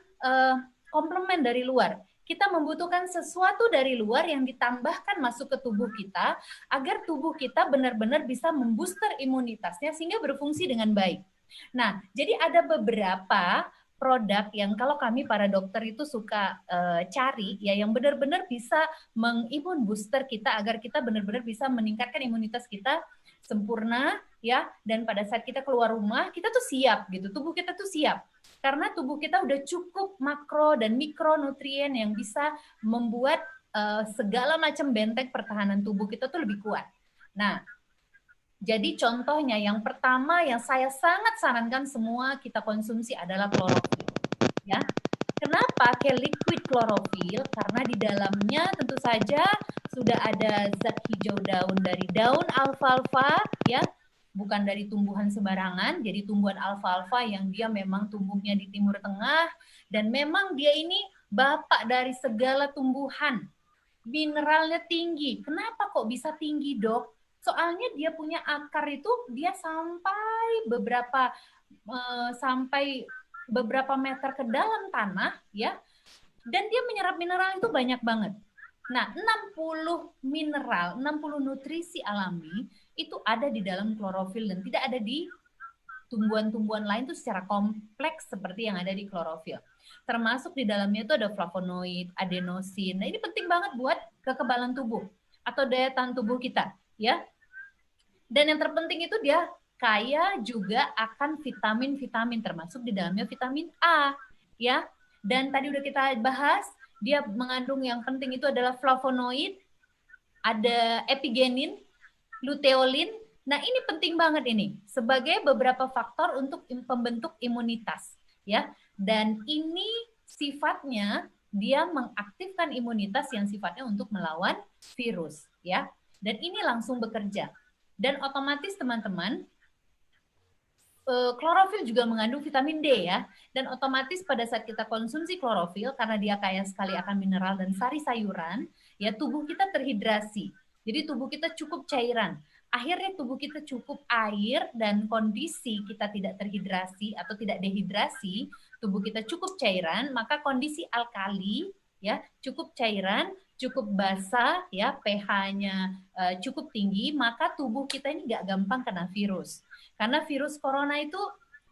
komplement dari luar. Kita membutuhkan sesuatu dari luar yang ditambahkan masuk ke tubuh kita agar tubuh kita benar-benar bisa membooster imunitasnya sehingga berfungsi dengan baik. Nah, jadi ada beberapa produk yang kalau kami para dokter itu suka cari ya, yang benar-benar bisa mengimun booster kita agar kita benar-benar bisa meningkatkan imunitas kita sempurna ya, dan pada saat kita keluar rumah kita tuh siap gitu, tubuh kita tuh siap karena tubuh kita udah cukup makro dan mikronutrien yang bisa membuat segala macam benteng pertahanan tubuh kita tuh lebih kuat. Nah, jadi contohnya yang pertama yang saya sangat sarankan semua kita konsumsi adalah klorofil. Ya. Kenapa ke liquid klorofil? Karena di dalamnya tentu saja sudah ada zat hijau daun dari daun alfalfa, ya, bukan dari tumbuhan sembarangan. Jadi tumbuhan alfalfa yang dia memang tumbuhnya di Timur Tengah dan memang dia ini bapak dari segala tumbuhan. Mineralnya tinggi. Kenapa kok bisa tinggi, Dok? Soalnya dia punya akar itu dia sampai beberapa meter ke dalam tanah ya. Dan dia menyerap mineral itu banyak banget. Nah, 60 mineral, 60 nutrisi alami itu ada di dalam klorofil dan tidak ada di tumbuhan-tumbuhan lain itu secara kompleks seperti yang ada di klorofil. Termasuk di dalamnya itu ada flavonoid, adenosin. Nah, ini penting banget buat kekebalan tubuh atau daya tahan tubuh kita. Ya, dan yang terpenting itu dia kaya juga akan vitamin-vitamin, termasuk di dalamnya vitamin A, ya. Dan tadi udah kita bahas, dia mengandung yang penting itu adalah flavonoid, ada epigenin, luteolin. Nah, ini penting banget ini sebagai beberapa faktor untuk pembentuk imunitas, ya. Dan ini sifatnya dia mengaktifkan imunitas yang sifatnya untuk melawan virus, ya. Dan ini langsung bekerja. Dan otomatis teman-teman, klorofil juga mengandung vitamin D ya. Dan otomatis pada saat kita konsumsi klorofil, karena dia kaya sekali akan mineral dan sari sayuran, ya tubuh kita terhidrasi. Jadi tubuh kita cukup cairan. Akhirnya tubuh kita cukup air dan kondisi kita tidak terhidrasi atau tidak dehidrasi, tubuh kita cukup cairan, maka kondisi alkali ya, cukup cairan, cukup basah ya, pH-nya cukup tinggi, maka tubuh kita ini nggak gampang kena virus. Karena virus corona itu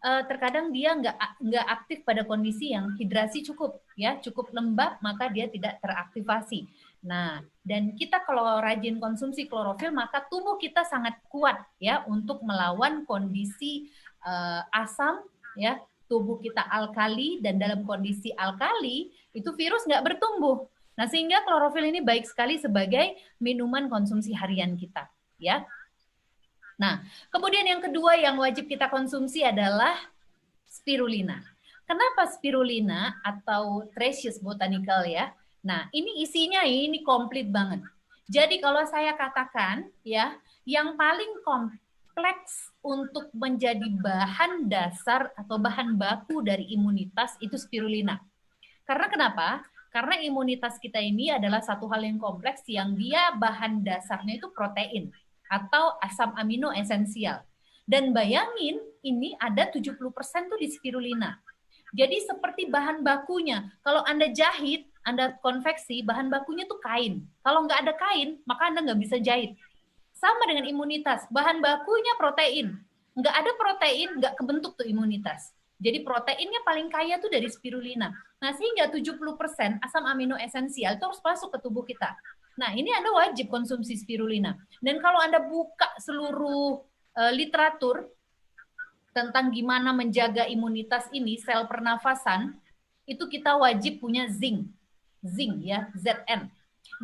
terkadang dia nggak aktif pada kondisi yang hidrasi cukup ya, cukup lembab, maka dia tidak teraktivasi. Nah, dan kita kalau rajin konsumsi klorofil, maka tubuh kita sangat kuat ya untuk melawan kondisi asam ya, tubuh kita alkali, dan dalam kondisi alkali itu virus nggak bertumbuh. Nah, sehingga klorofil ini baik sekali sebagai minuman konsumsi harian kita ya. Nah, kemudian yang kedua yang wajib kita konsumsi adalah spirulina. Kenapa spirulina atau Tresius botanicale ya? Nah, ini isinya ini komplit banget. Jadi kalau saya katakan ya, yang paling kompleks untuk menjadi bahan dasar atau bahan baku dari imunitas itu spirulina. Karena kenapa? Karena imunitas kita ini adalah satu hal yang kompleks yang dia bahan dasarnya itu protein atau asam amino esensial. Dan bayangin ini ada 70% tuh di spirulina. Jadi seperti bahan bakunya, kalau Anda jahit, Anda konveksi, bahan bakunya tuh kain. Kalau nggak ada kain, maka Anda nggak bisa jahit. Sama dengan imunitas, bahan bakunya protein. Nggak ada protein, nggak kebentuk tuh imunitas. Jadi proteinnya paling kaya tuh dari spirulina. Nah, sehingga 70% asam amino esensial itu harus masuk ke tubuh kita. Nah, ini Anda wajib konsumsi spirulina. Dan kalau Anda buka seluruh literatur tentang gimana menjaga imunitas ini, sel pernafasan, itu kita wajib punya zinc. Zinc ya, ZN.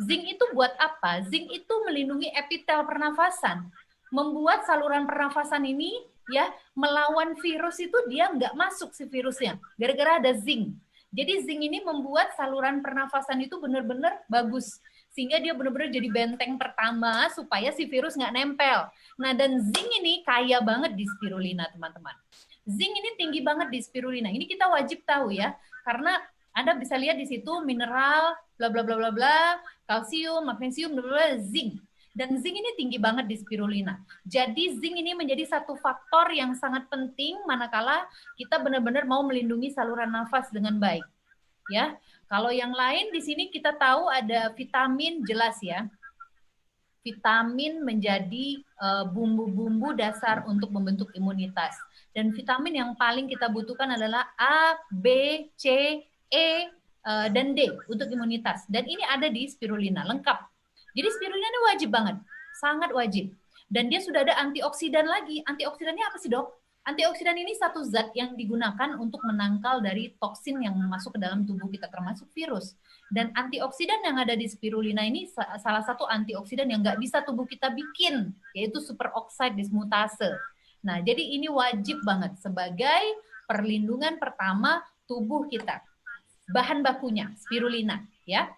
Zinc itu buat apa? Zinc itu melindungi epitel pernafasan. Membuat saluran pernafasan ini ya melawan virus itu dia nggak masuk si virusnya. Gara-gara ada zinc. Jadi zinc ini membuat saluran pernafasan itu benar-benar bagus. Sehingga dia benar-benar jadi benteng pertama supaya si virus nggak nempel. Nah, dan zinc ini kaya banget di spirulina, teman-teman. Zinc ini tinggi banget di spirulina. Ini kita wajib tahu ya, karena Anda bisa lihat di situ mineral, bla bla bla bla bla, kalsium, magnesium, bla bla, zinc. Dan zinc ini tinggi banget di spirulina. Jadi zinc ini menjadi satu faktor yang sangat penting manakala kita benar-benar mau melindungi saluran nafas dengan baik. Ya, kalau yang lain di sini kita tahu ada vitamin, jelas ya. Vitamin menjadi bumbu-bumbu dasar untuk membentuk imunitas. Dan vitamin yang paling kita butuhkan adalah A, B, C, E, dan D untuk imunitas. Dan ini ada di spirulina, lengkap. Jadi spirulina ini wajib banget, sangat wajib. Dan dia sudah ada antioksidan lagi. Antioksidannya apa sih, Dok? Antioksidan ini satu zat yang digunakan untuk menangkal dari toksin yang masuk ke dalam tubuh kita, termasuk virus. Dan antioksidan yang ada di spirulina ini salah satu antioksidan yang nggak bisa tubuh kita bikin, yaitu superoxide dismutase. Nah, jadi ini wajib banget sebagai perlindungan pertama tubuh kita. Bahan bakunya, spirulina. Ya.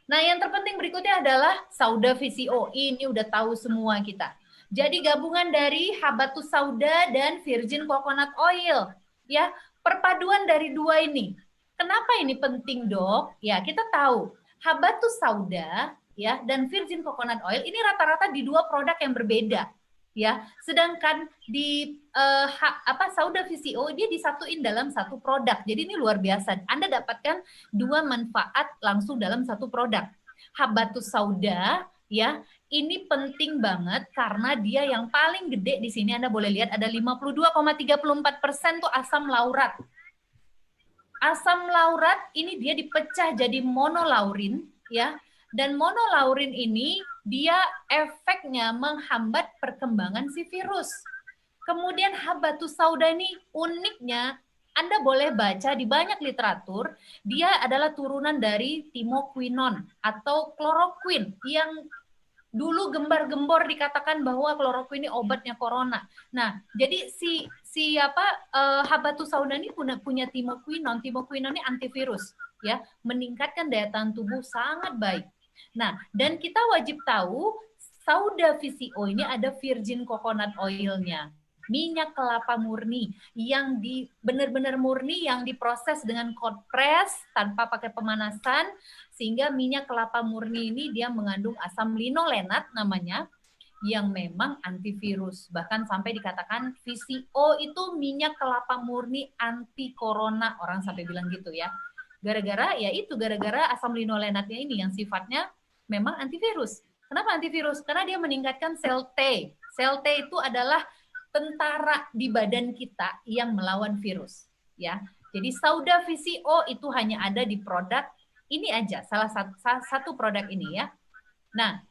Nah, yang terpenting berikutnya adalah sauda VCO. Ini udah tahu semua kita. Jadi gabungan dari habatus sauda dan virgin coconut oil. Ya, perpaduan dari dua ini. Kenapa ini penting, Dok? Ya, kita tahu habatus sauda ya dan virgin coconut oil ini rata-rata di dua produk yang berbeda. Ya, sedangkan di sauda VCO dia disatuin dalam satu produk. Jadi ini luar biasa. Anda dapatkan dua manfaat langsung dalam satu produk. Habatus sauda ya, ini penting banget karena dia yang paling gede di sini Anda boleh lihat ada 52,34% tuh asam laurat. Asam laurat ini dia dipecah jadi monolaurin ya. Dan monolaurin ini dia efeknya menghambat perkembangan si virus. Kemudian Habatus Sauda ini uniknya, Anda boleh baca di banyak literatur, dia adalah turunan dari timoquinon atau kloroquine yang dulu gembar-gembor dikatakan bahwa kloroquine ini obatnya corona. Nah, jadi Habatus Sauda ini punya timoquinon. Timoquinon ini antivirus, ya, meningkatkan daya tahan tubuh sangat baik. Nah, dan kita wajib tahu Sauda VCO ini ada virgin coconut oil-nya, minyak kelapa murni yang benar-benar murni, yang diproses dengan cold press tanpa pakai pemanasan, sehingga minyak kelapa murni ini dia mengandung asam linolenat namanya, yang memang antivirus. Bahkan sampai dikatakan VCO itu minyak kelapa murni anti corona, orang sampai bilang gitu ya. Gara-gara asam linolenatnya ini yang sifatnya memang antivirus. Kenapa antivirus? Karena dia meningkatkan sel T. Sel T itu adalah tentara di badan kita yang melawan virus, ya. Jadi Sauda VCO itu hanya ada di produk ini aja, salah satu produk ini ya. Nah,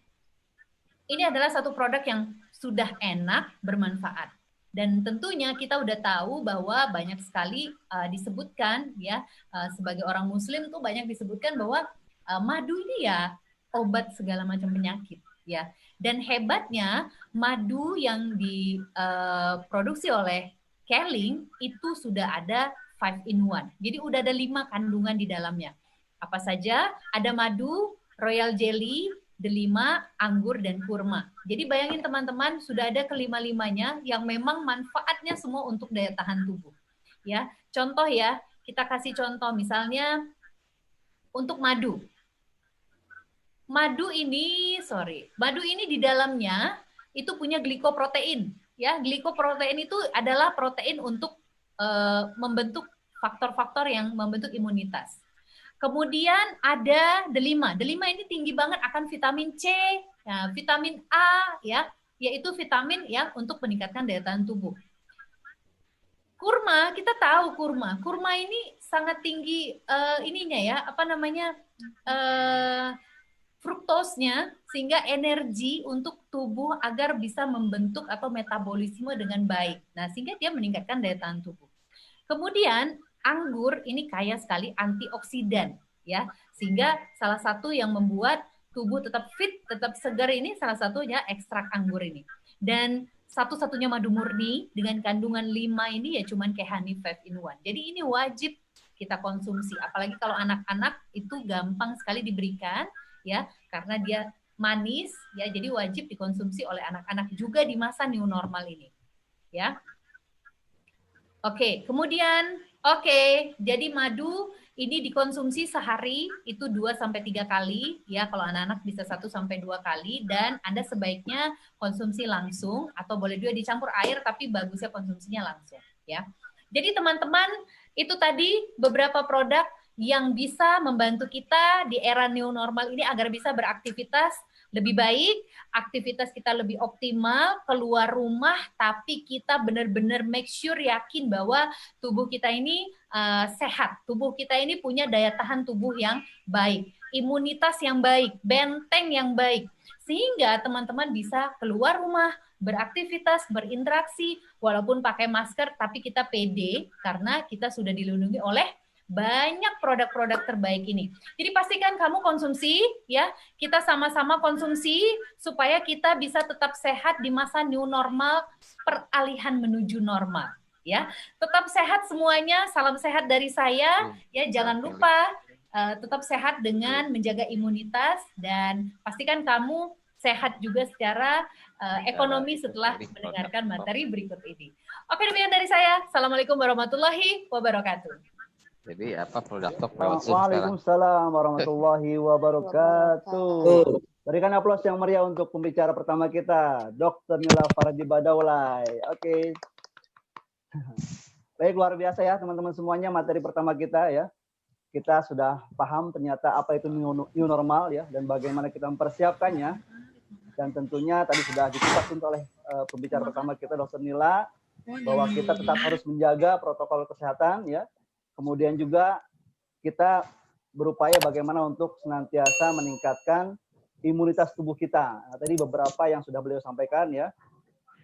ini adalah satu produk yang sudah enak, bermanfaat. Dan tentunya kita udah tahu bahwa banyak sekali disebutkan ya, sebagai orang muslim tuh banyak disebutkan bahwa madu ini ya obat segala macam penyakit ya. Dan hebatnya madu yang diproduksi oleh Keling itu sudah ada 5 in 1. Jadi udah ada 5 kandungan di dalamnya. Apa saja? Ada madu, royal jelly, delima, anggur, dan kurma. Jadi bayangin teman-teman, sudah ada kelima-limanya yang memang manfaatnya semua untuk daya tahan tubuh. Ya, contoh ya, kita kasih contoh misalnya untuk madu. Madu ini di dalamnya itu punya glikoprotein. Ya, glikoprotein itu adalah protein untuk membentuk faktor-faktor yang membentuk imunitas. Kemudian ada delima. Delima ini tinggi banget akan vitamin C, ya, vitamin A, ya, yaitu vitamin yang untuk meningkatkan daya tahan tubuh. Kurma, kita tahu kurma ini sangat tinggi fruktosnya, sehingga energi untuk tubuh agar bisa membentuk atau metabolisme dengan baik. Nah, sehingga dia meningkatkan daya tahan tubuh. Kemudian anggur ini kaya sekali antioksidan, ya, sehingga salah satu yang membuat tubuh tetap fit, tetap segar ini salah satunya ekstrak anggur ini. Dan satu-satunya madu murni dengan kandungan 5 ini ya cuman kayak honey 5 in 1. Jadi ini wajib kita konsumsi, apalagi kalau anak-anak itu gampang sekali diberikan, ya, karena dia manis, ya, jadi wajib dikonsumsi oleh anak-anak juga di masa new normal ini, ya. Oke, kemudian jadi madu ini dikonsumsi sehari itu 2-3 kali, ya, kalau anak-anak bisa 1-2 kali, dan Anda sebaiknya konsumsi langsung atau boleh juga dicampur air, tapi bagusnya konsumsinya langsung, ya. Jadi teman-teman, itu tadi beberapa produk yang bisa membantu kita di era new normal ini agar bisa beraktivitas lebih baik, aktivitas kita lebih optimal, keluar rumah, tapi kita benar-benar make sure, yakin bahwa tubuh kita ini sehat, tubuh kita ini punya daya tahan tubuh yang baik, imunitas yang baik, benteng yang baik, sehingga teman-teman bisa keluar rumah, beraktivitas, berinteraksi, walaupun pakai masker, tapi kita pede karena kita sudah dilindungi oleh banyak produk-produk terbaik ini. Jadi pastikan kamu konsumsi, ya, kita sama-sama konsumsi supaya kita bisa tetap sehat di masa new normal, peralihan menuju normal, ya. Tetap sehat semuanya, salam sehat dari saya, ya. Jangan lupa tetap sehat dengan menjaga imunitas, dan pastikan kamu sehat juga secara ekonomi setelah mendengarkan materi berikut ini. Oke, demikian dari saya. Assalamualaikum warahmatullahi wabarakatuh. Jadi produk talk lewat Zoom. Waalaikumsalam warahmatullahi wabarakatuh. Berikan aplaus yang meriah untuk pembicara pertama kita, Dr. Nila Faraji Badaulay. Oke. Baik, luar biasa ya teman-teman semuanya, materi pertama kita ya. Kita sudah paham ternyata apa itu new normal ya, dan bagaimana kita mempersiapkannya. Dan tentunya tadi sudah dikupas oleh pembicara pertama kita, Dr. Nila, bahwa kita tetap harus menjaga protokol kesehatan ya. Kemudian juga kita berupaya bagaimana untuk senantiasa meningkatkan imunitas tubuh kita. Nah, tadi beberapa yang sudah beliau sampaikan ya.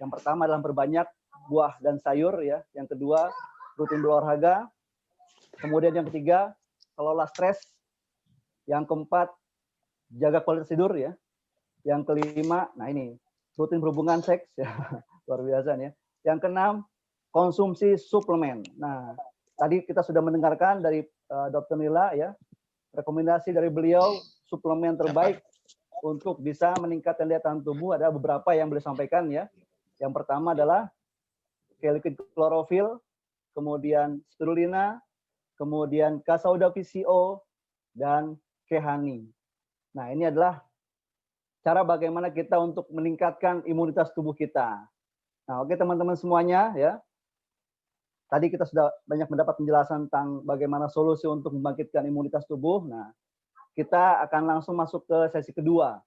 Yang pertama adalah berbanyak buah dan sayur ya. Yang kedua, rutin berolahraga. Kemudian yang ketiga, kelola stres. Yang keempat, jaga kualitas tidur ya. Yang kelima, nah ini, rutin berhubungan seks ya. Luar biasa nih ya. Yang keenam, konsumsi suplemen. Nah, tadi kita sudah mendengarkan dari Dr. Nila ya, rekomendasi dari beliau suplemen terbaik untuk bisa meningkatkan daya tahan tubuh ada beberapa yang beliau sampaikan ya. Yang pertama adalah liquid klorofil, kemudian spirulina, kemudian Casauda VCO, dan Kehani. Nah, ini adalah cara bagaimana kita untuk meningkatkan imunitas tubuh kita. Nah, oke teman-teman semuanya ya. Tadi kita sudah banyak mendapat penjelasan tentang bagaimana solusi untuk membangkitkan imunitas tubuh. Nah, kita akan langsung masuk ke sesi kedua.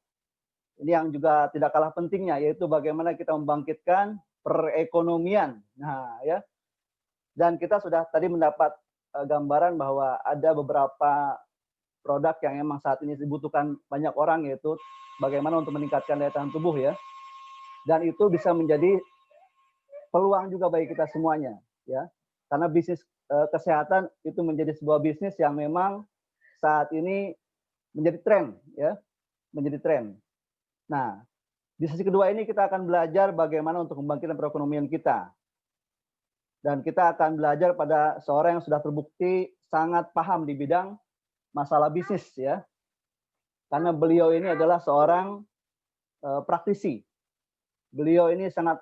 Ini yang juga tidak kalah pentingnya, yaitu bagaimana kita membangkitkan perekonomian. Nah, ya. Dan kita sudah tadi mendapat gambaran bahwa ada beberapa produk yang memang saat ini dibutuhkan banyak orang, yaitu bagaimana untuk meningkatkan daya tahan tubuh ya. Dan itu bisa menjadi peluang juga bagi kita semuanya ya. Karena bisnis kesehatan itu menjadi sebuah bisnis yang memang saat ini menjadi tren ya, menjadi tren. Nah, di sesi kedua ini kita akan belajar bagaimana untuk membangkitkan perekonomian kita. Dan kita akan belajar pada seorang yang sudah terbukti sangat paham di bidang masalah bisnis ya. Karena beliau ini adalah seorang praktisi. Beliau ini sangat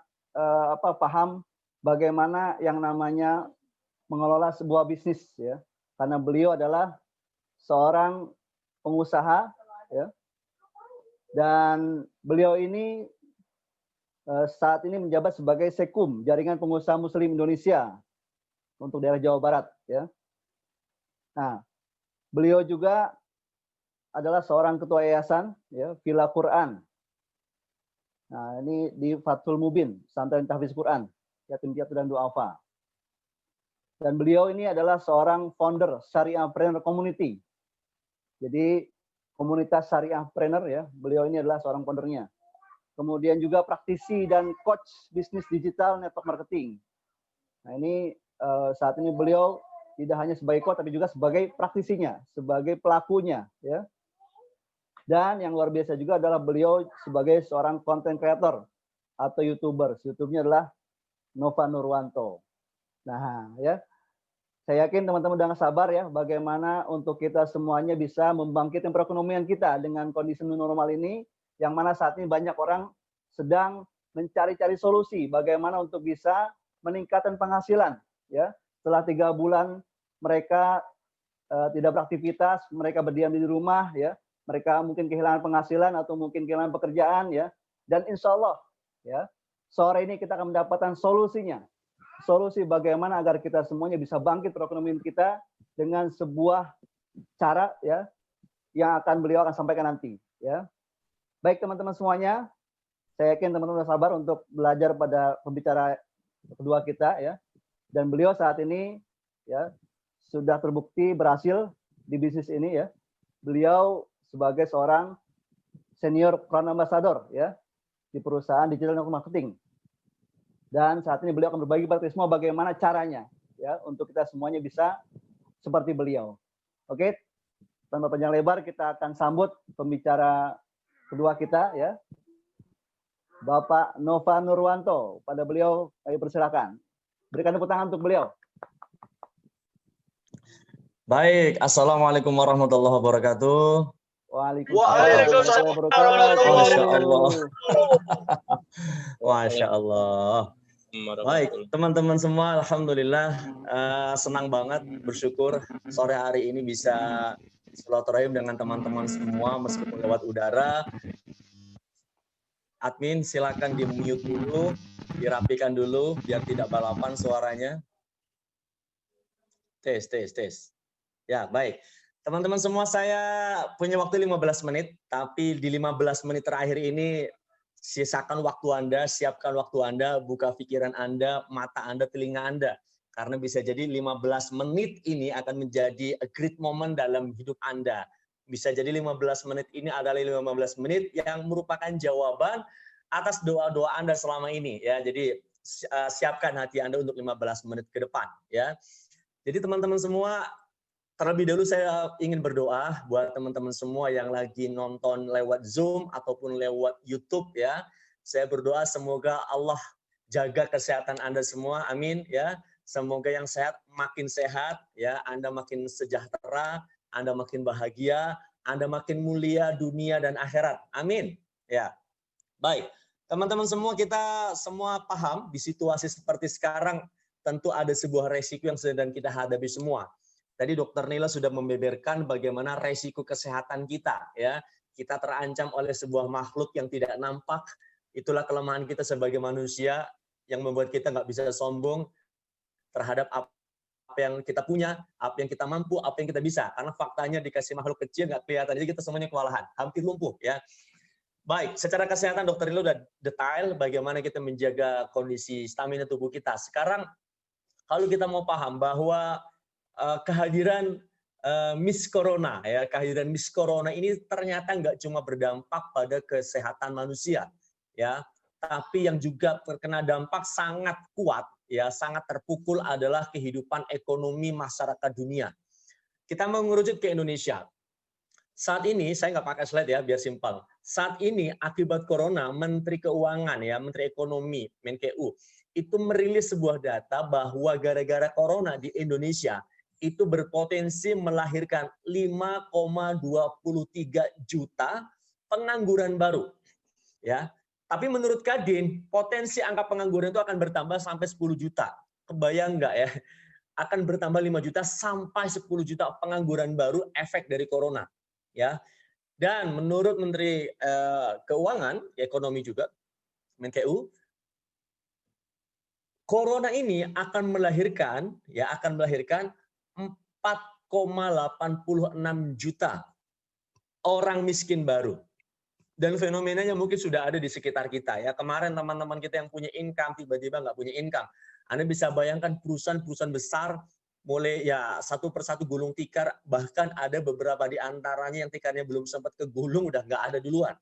paham bagaimana yang namanya mengelola sebuah bisnis ya. Karena beliau adalah seorang pengusaha ya. Dan beliau ini saat ini menjabat sebagai Sekum, Jaringan Pengusaha Muslim Indonesia untuk daerah Jawa Barat ya. Nah, beliau juga adalah seorang ketua yayasan ya, Villa Quran. Nah, ini di Fathul Mubin, Pesantren Tahfiz Quran, Yatim Piatu dan Duafa. Dan beliau ini adalah seorang founder Syariahpreneur Community. Jadi komunitas Syariahpreneur ya, beliau ini adalah seorang foundernya. Kemudian juga praktisi dan coach bisnis digital network marketing. Nah, ini saat ini beliau tidak hanya sebagai coach tapi juga sebagai praktisinya, sebagai pelakunya ya. Dan yang luar biasa juga adalah beliau sebagai seorang content creator atau YouTuber. YouTube-nya adalah Nova Nurwanto. Nah, ya. Saya yakin teman-teman udah sabar ya bagaimana untuk kita semuanya bisa membangkitkan perekonomian kita dengan kondisi normal ini, yang mana saat ini banyak orang sedang mencari-cari solusi bagaimana untuk bisa meningkatkan penghasilan ya. Setelah 3 bulan mereka tidak beraktivitas, mereka berdiam di rumah ya. Mereka mungkin kehilangan penghasilan atau mungkin kehilangan pekerjaan ya. Dan insya Allah ya, sore ini kita akan mendapatkan solusinya. Solusi bagaimana agar kita semuanya bisa bangkit perekonomian kita dengan sebuah cara ya yang akan beliau akan sampaikan nanti ya. Baik teman-teman semuanya, saya yakin teman-teman sudah sabar untuk belajar pada pembicara kedua kita ya. Dan beliau saat ini ya sudah terbukti berhasil di bisnis ini ya. Beliau sebagai seorang senior brand ambassador ya di perusahaan digital network marketing. Dan saat ini beliau akan berbagi pada kita semua bagaimana caranya ya untuk kita semuanya bisa seperti beliau. Oke, tanpa panjang lebar kita akan sambut pembicara kedua kita ya, Bapak Nova Nurwanto. Pada beliau kami persilakan. Berikan tepuk tangan untuk beliau. Baik, assalamualaikum warahmatullahi wabarakatuh. Waalaikumsalam warahmatullahi wabarakatuh. Masya Allah. Masya Allah. Baik, teman-teman semua, alhamdulillah senang banget, bersyukur sore hari ini bisa silaturahim dengan teman-teman semua meskipun lewat udara. Admin silakan di-mute dulu, dirapikan dulu biar tidak balapan suaranya. Tes. Ya, baik. Teman-teman semua, saya punya waktu 15 menit, tapi di 15 menit terakhir ini sisakan waktu Anda, siapkan waktu Anda, buka pikiran Anda, mata Anda, telinga Anda. Karena bisa jadi 15 menit ini akan menjadi a great moment dalam hidup Anda. Bisa jadi 15 menit ini adalah 15 menit yang merupakan jawaban atas doa-doa Anda selama ini ya. Jadi siapkan hati Anda untuk 15 menit ke depan ya. Jadi teman-teman semua, terlebih dahulu saya ingin berdoa buat teman-teman semua yang lagi nonton lewat Zoom ataupun lewat YouTube ya. Saya berdoa semoga Allah jaga kesehatan Anda semua. Amin ya. Semoga yang sehat makin sehat ya, Anda makin sejahtera, Anda makin bahagia, Anda makin mulia dunia dan akhirat. Amin. Ya. Baik. Teman-teman semua, kita semua paham di situasi seperti sekarang tentu ada sebuah resiko yang sedang kita hadapi semua. Tadi Dr. Nila sudah membeberkan bagaimana resiko kesehatan kita ya. Kita terancam oleh sebuah makhluk yang tidak nampak. Itulah kelemahan kita sebagai manusia yang membuat kita nggak bisa sombong terhadap apa yang kita punya, apa yang kita mampu, apa yang kita bisa. Karena faktanya dikasih makhluk kecil nggak kelihatan. Jadi kita semuanya kewalahan, hampir lumpuh ya. Baik, secara kesehatan Dr. Nilo udah detail bagaimana kita menjaga kondisi stamina tubuh kita. Sekarang kalau kita mau paham bahwa kehadiran Miss Corona ya, kehadiran Miss Corona ini ternyata nggak cuma berdampak pada kesehatan manusia ya, tapi yang juga terkena dampak sangat kuat ya, sangat terpukul adalah kehidupan ekonomi masyarakat dunia. Kita mau ngerucut ke Indonesia. Saat ini, saya nggak pakai slide ya, biar simpel. Saat ini, akibat Corona, Menteri Keuangan, ya, Menteri Ekonomi, Menkeu, itu merilis sebuah data bahwa gara-gara Corona di Indonesia, itu berpotensi melahirkan 5,23 juta pengangguran baru. Ya. Tapi menurut Kadin, potensi angka pengangguran itu akan bertambah sampai 10 juta. Kebayang nggak ya? Akan bertambah 5 juta sampai 10 juta pengangguran baru efek dari Corona. Ya, dan menurut Menteri Keuangan, Ekonomi juga, Menkeu, Corona ini akan melahirkan 4,86 juta orang miskin baru. Dan fenomenanya mungkin sudah ada di sekitar kita ya. Kemarin teman-teman kita yang punya income tiba-tiba nggak punya income. Anda bisa bayangkan perusahaan-perusahaan besar mulai ya satu persatu gulung tikar, bahkan ada beberapa di antaranya yang tikarnya belum sempat kegulung udah nggak ada duluan.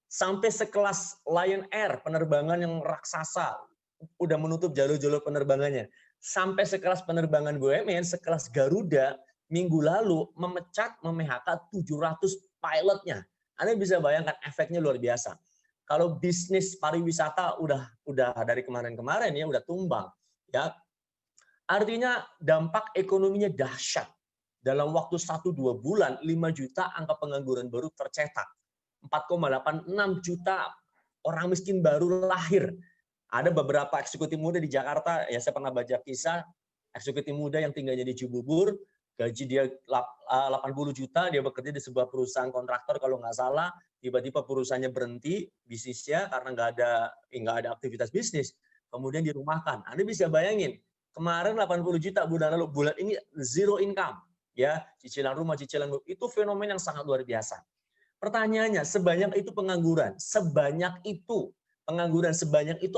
Sampai sekelas Lion Air, penerbangan yang raksasa, udah menutup jalur-jalur penerbangannya. Sampai sekelas penerbangan BUMN, sekelas Garuda, minggu lalu memecat, mem-PHK 700 pilotnya. Anda bisa bayangkan efeknya luar biasa. Kalau bisnis pariwisata udah dari kemarin-kemarin ya udah tumbang, ya. Artinya dampak ekonominya dahsyat. Dalam waktu 1-2 bulan, 5 juta angka pengangguran baru tercetak. 4,86 juta orang miskin baru lahir. Ada beberapa eksekutif muda di Jakarta, ya saya pernah baca kisah, eksekutif muda yang tinggalnya di Cibubur, gaji dia 80 juta, dia bekerja di sebuah perusahaan kontraktor kalau nggak salah, tiba-tiba perusahaannya berhenti bisnisnya karena nggak ada aktivitas bisnis, kemudian dirumahkan. Anda bisa bayangin, kemarin 80 juta bulan lalu, bulan ini zero income, ya cicilan rumah, cicilan itu fenomena yang sangat luar biasa. Pertanyaannya, sebanyak itu pengangguran, sebanyak itu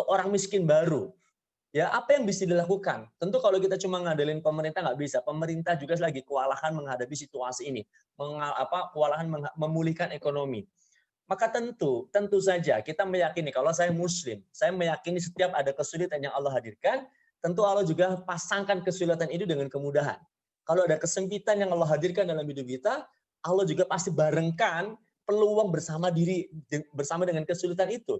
orang miskin baru. Ya, apa yang bisa dilakukan? Tentu kalau kita cuma ngadalin pemerintah nggak bisa. Pemerintah juga lagi kewalahan menghadapi situasi ini, kewalahan memulihkan ekonomi. Maka tentu saja kita meyakini, kalau saya Muslim, saya meyakini setiap ada kesulitan yang Allah hadirkan, tentu Allah juga pasangkan kesulitan itu dengan kemudahan. Kalau ada kesempitan yang Allah hadirkan dalam hidup kita, Allah juga pasti barengkan peluang bersama dengan kesulitan itu.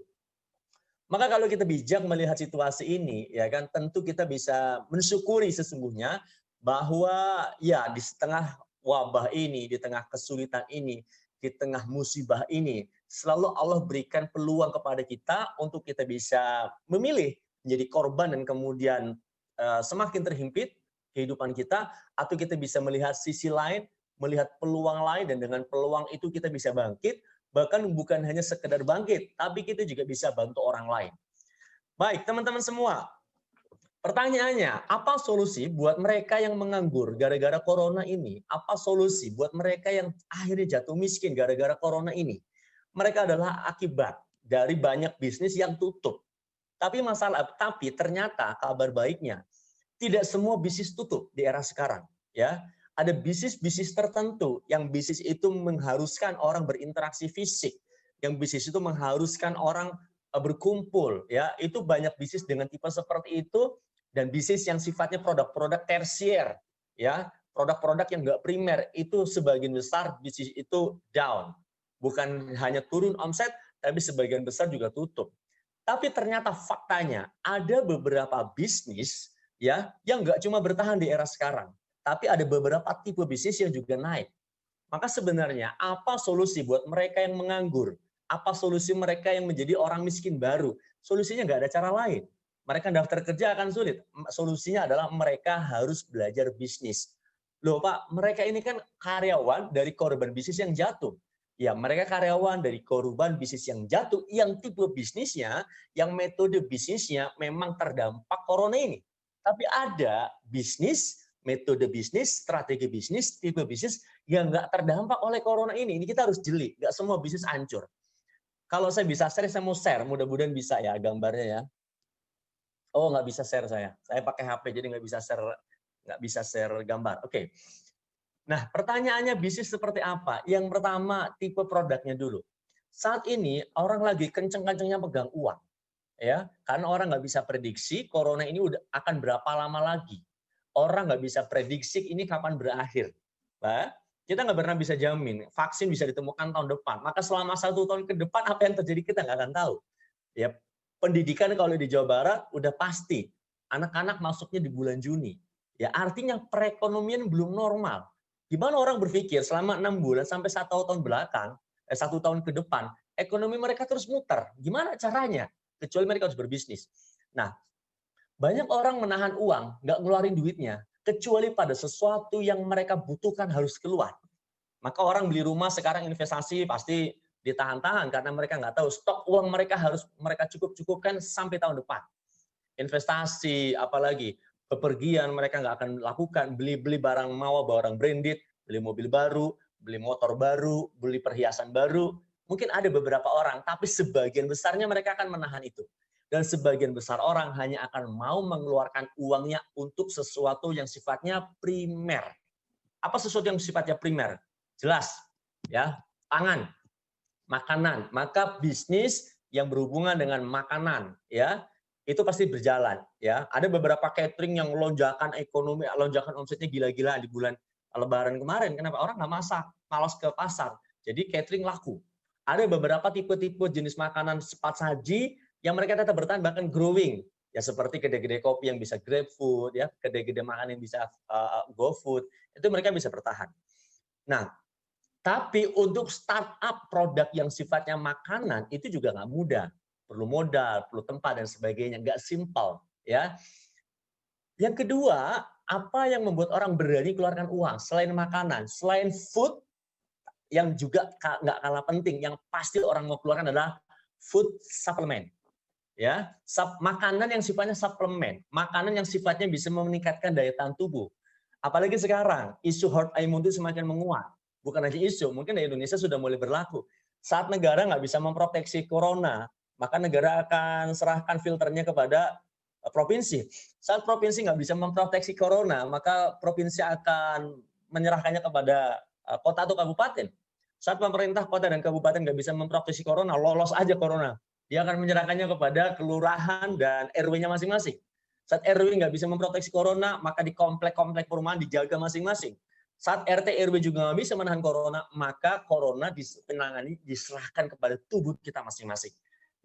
Maka kalau kita bijak melihat situasi ini, ya kan, tentu kita bisa mensyukuri sesungguhnya bahwa ya di tengah wabah ini, di tengah kesulitan ini, di tengah musibah ini, selalu Allah berikan peluang kepada kita untuk kita bisa memilih menjadi korban dan kemudian semakin terhimpit kehidupan kita, atau kita bisa melihat sisi lain, melihat peluang lain, dan dengan peluang itu kita bisa bangkit. Bahkan bukan hanya sekedar bangkit, tapi kita juga bisa bantu orang lain. Baik, teman-teman semua. Pertanyaannya, apa solusi buat mereka yang menganggur gara-gara corona ini? Apa solusi buat mereka yang akhirnya jatuh miskin gara-gara corona ini? Mereka adalah akibat dari banyak bisnis yang tutup. Tapi ternyata kabar baiknya, tidak semua bisnis tutup di era sekarang. Ya. Ada bisnis-bisnis tertentu yang bisnis itu mengharuskan orang berinteraksi fisik, yang bisnis itu mengharuskan orang berkumpul, ya. Itu banyak bisnis dengan tipe seperti itu, dan bisnis yang sifatnya produk-produk tersier, ya, produk-produk yang nggak primer, itu sebagian besar bisnis itu down. Bukan hanya turun omset, tapi sebagian besar juga tutup. Tapi ternyata faktanya ada beberapa bisnis, ya, yang nggak cuma bertahan di era sekarang, tapi ada beberapa tipe bisnis yang juga naik. Maka sebenarnya apa solusi buat mereka yang menganggur? Apa solusi mereka yang menjadi orang miskin baru? Solusinya nggak ada cara lain. Mereka daftar kerja akan sulit. Solusinya adalah mereka harus belajar bisnis. Loh Pak, mereka ini kan karyawan dari korban bisnis yang jatuh. Ya, mereka karyawan dari korban bisnis yang jatuh, yang tipe bisnisnya, yang metode bisnisnya memang terdampak corona ini. Tapi ada bisnis, metode bisnis, strategi bisnis, tipe bisnis yang nggak terdampak oleh corona ini. Ini kita harus jeli, nggak semua bisnis hancur. Kalau saya bisa share, saya mau share. Mudah-mudahan bisa ya gambarnya ya. Oh, nggak bisa share saya. Saya pakai HP, jadi nggak bisa share gambar. Oke. Nah, pertanyaannya bisnis seperti apa? Yang pertama, tipe produknya dulu. Saat ini orang lagi kenceng-kencengnya pegang uang, ya, karena orang nggak bisa prediksi corona ini akan berapa lama lagi. Orang nggak bisa prediksi ini kapan berakhir. Nah, kita nggak pernah bisa jamin vaksin bisa ditemukan tahun depan. Maka selama 1 tahun ke depan apa yang terjadi kita nggak akan tahu. Ya, pendidikan kalau di Jawa Barat udah pasti anak-anak masuknya di bulan Juni. Ya, artinya perekonomian belum normal. Gimana orang berpikir selama 6 bulan sampai 1 tahun belakang, 1 tahun ke depan, ekonomi mereka terus muter. Gimana caranya? Kecuali mereka harus berbisnis. Nah, banyak orang menahan uang, nggak ngeluarin duitnya, kecuali pada sesuatu yang mereka butuhkan harus keluar. Maka orang beli rumah sekarang investasi pasti ditahan-tahan karena mereka nggak tahu stok uang mereka harus mereka cukup-cukupkan sampai tahun depan. Investasi, apalagi bepergian mereka nggak akan lakukan, beli barang mewah, barang branded, beli mobil baru, beli motor baru, beli perhiasan baru. Mungkin ada beberapa orang, tapi sebagian besarnya mereka akan menahan itu. Dan sebagian besar orang hanya akan mau mengeluarkan uangnya untuk sesuatu yang sifatnya primer. Apa sesuatu yang sifatnya primer? Jelas, ya, pangan, makanan. Maka bisnis yang berhubungan dengan makanan, ya, itu pasti berjalan. Ya, ada beberapa catering yang lonjakan ekonomi, lonjakan omsetnya gila-gilaan di bulan Lebaran kemarin. Kenapa? Orang nggak masak, malas ke pasar. Jadi catering laku. Ada beberapa tipe-tipe jenis makanan cepat saji yang mereka tetap bertahan bahkan growing, ya, seperti kedai-kedai kopi yang bisa GrabFood, ya, kedai-kedai makan yang bisa GoFood, itu mereka bisa bertahan. Nah, tapi untuk startup produk yang sifatnya makanan itu juga nggak mudah, perlu modal, perlu tempat dan sebagainya, nggak simpel, ya. Yang kedua, apa yang membuat orang berani keluarkan uang selain makanan, selain food yang juga nggak kalah penting, yang pasti orang mau keluarkan adalah food supplement. Ya, makanan yang sifatnya suplemen, makanan yang sifatnya bisa meningkatkan daya tahan tubuh. Apalagi sekarang, isu herd immunity semakin menguat. Bukan hanya isu, mungkin di Indonesia sudah mulai berlaku. Saat negara nggak bisa memproteksi corona, maka negara akan serahkan filternya kepada provinsi. Saat provinsi nggak bisa memproteksi corona, maka provinsi akan menyerahkannya kepada kota atau kabupaten. Saat pemerintah kota dan kabupaten nggak bisa memproteksi corona, lolos aja corona. Dia akan menyerahkannya kepada kelurahan dan RW-nya masing-masing. Saat RW nggak bisa memproteksi corona, maka di komplek-komplek perumahan dijaga masing-masing. Saat RT RW juga nggak bisa menahan corona, maka corona penangani diserahkan kepada tubuh kita masing-masing.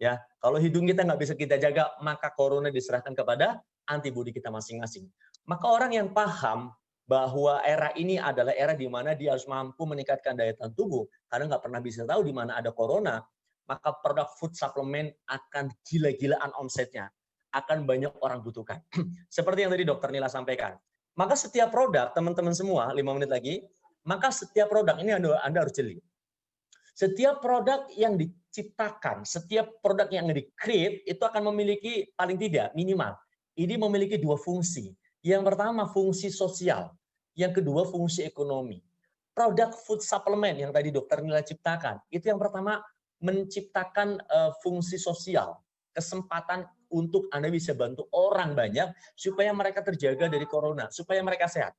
Ya, kalau hidung kita nggak bisa kita jaga, maka corona diserahkan kepada antibodi kita masing-masing. Maka orang yang paham bahwa era ini adalah era di mana dia harus mampu meningkatkan daya tahan tubuh, karena nggak pernah bisa tahu di mana ada corona, maka produk food supplement akan gila-gilaan omsetnya. Akan banyak orang butuhkan. Seperti yang tadi Dokter Nila sampaikan. Maka setiap produk, teman-teman semua, 5 menit lagi, maka setiap produk, ini Anda harus jeli. Setiap produk yang diciptakan, setiap produk yang di-create, itu akan memiliki, paling tidak, minimal, ini memiliki 2 fungsi. Yang pertama, fungsi sosial. Yang kedua, fungsi ekonomi. Produk food supplement yang tadi Dokter Nila ciptakan, itu yang pertama, menciptakan fungsi sosial, kesempatan untuk Anda bisa bantu orang banyak supaya mereka terjaga dari corona, supaya mereka sehat.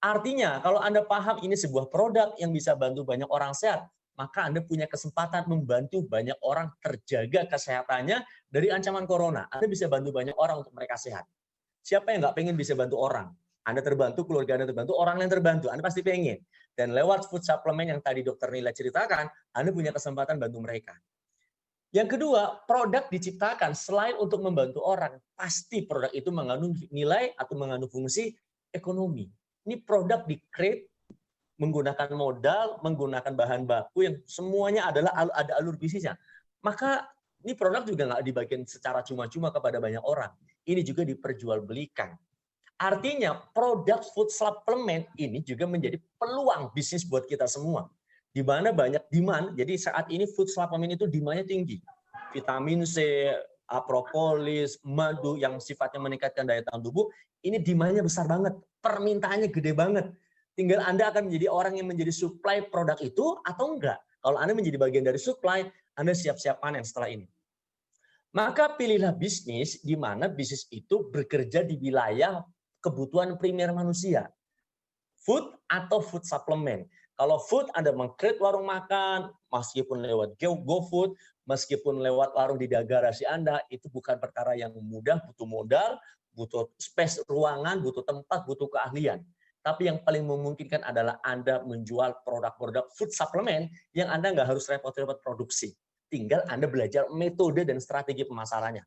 Artinya, kalau Anda paham ini sebuah produk yang bisa bantu banyak orang sehat, maka Anda punya kesempatan membantu banyak orang terjaga kesehatannya dari ancaman corona. Anda bisa bantu banyak orang untuk mereka sehat. Siapa yang nggak pengen bisa bantu orang? Anda terbantu, keluarga Anda terbantu, orang lain terbantu. Anda pasti pengen. Dan lewat food supplement yang tadi Dr. Nila ceritakan, Anda punya kesempatan bantu mereka. Yang kedua, produk diciptakan selain untuk membantu orang, pasti produk itu mengandung nilai atau mengandung fungsi ekonomi. Ini produk di-create menggunakan modal, menggunakan bahan baku yang semuanya adalah ada alur bisnisnya. Maka ini produk juga nggak dibagikan secara cuma-cuma kepada banyak orang. Ini juga diperjualbelikan. Artinya produk food supplement ini juga menjadi peluang bisnis buat kita semua. Di mana banyak demand, jadi saat ini food supplement itu demand-nya tinggi. Vitamin C, propolis, madu yang sifatnya meningkatkan daya tahan tubuh, ini demand-nya besar banget, permintaannya gede banget. Tinggal Anda akan menjadi orang yang menjadi supply produk itu atau enggak. Kalau Anda menjadi bagian dari supply, Anda siap-siap panen setelah ini. Maka pilihlah bisnis di mana bisnis itu bekerja di wilayah kebutuhan primer manusia. Food atau food supplement. Kalau food, Anda meng-create warung makan, meskipun lewat GoFood, meskipun lewat warung di garasi Anda, itu bukan perkara yang mudah, butuh modal, butuh space ruangan, butuh tempat, butuh keahlian. Tapi yang paling memungkinkan adalah Anda menjual produk-produk food supplement yang Anda nggak harus repot-repot produksi. Tinggal Anda belajar metode dan strategi pemasarannya.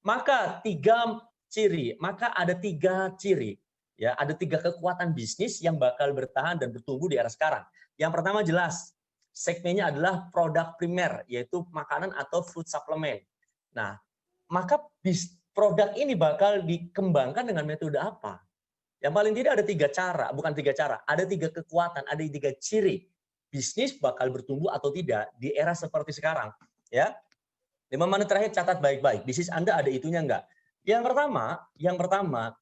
Maka ada tiga ciri. Ya, ada 3 kekuatan bisnis yang bakal bertahan dan bertumbuh di era sekarang. Yang pertama jelas, segmennya adalah produk primer, yaitu makanan atau food supplement. Nah, maka produk ini bakal dikembangkan dengan metode apa? Yang paling tidak ada 3 cara, bukan 3 cara, ada 3 kekuatan, ada 3 ciri. Bisnis bakal bertumbuh atau tidak di era seperti sekarang. Ya, 5 menit terakhir catat baik-baik. Bisnis Anda ada itunya enggak? Yang pertama,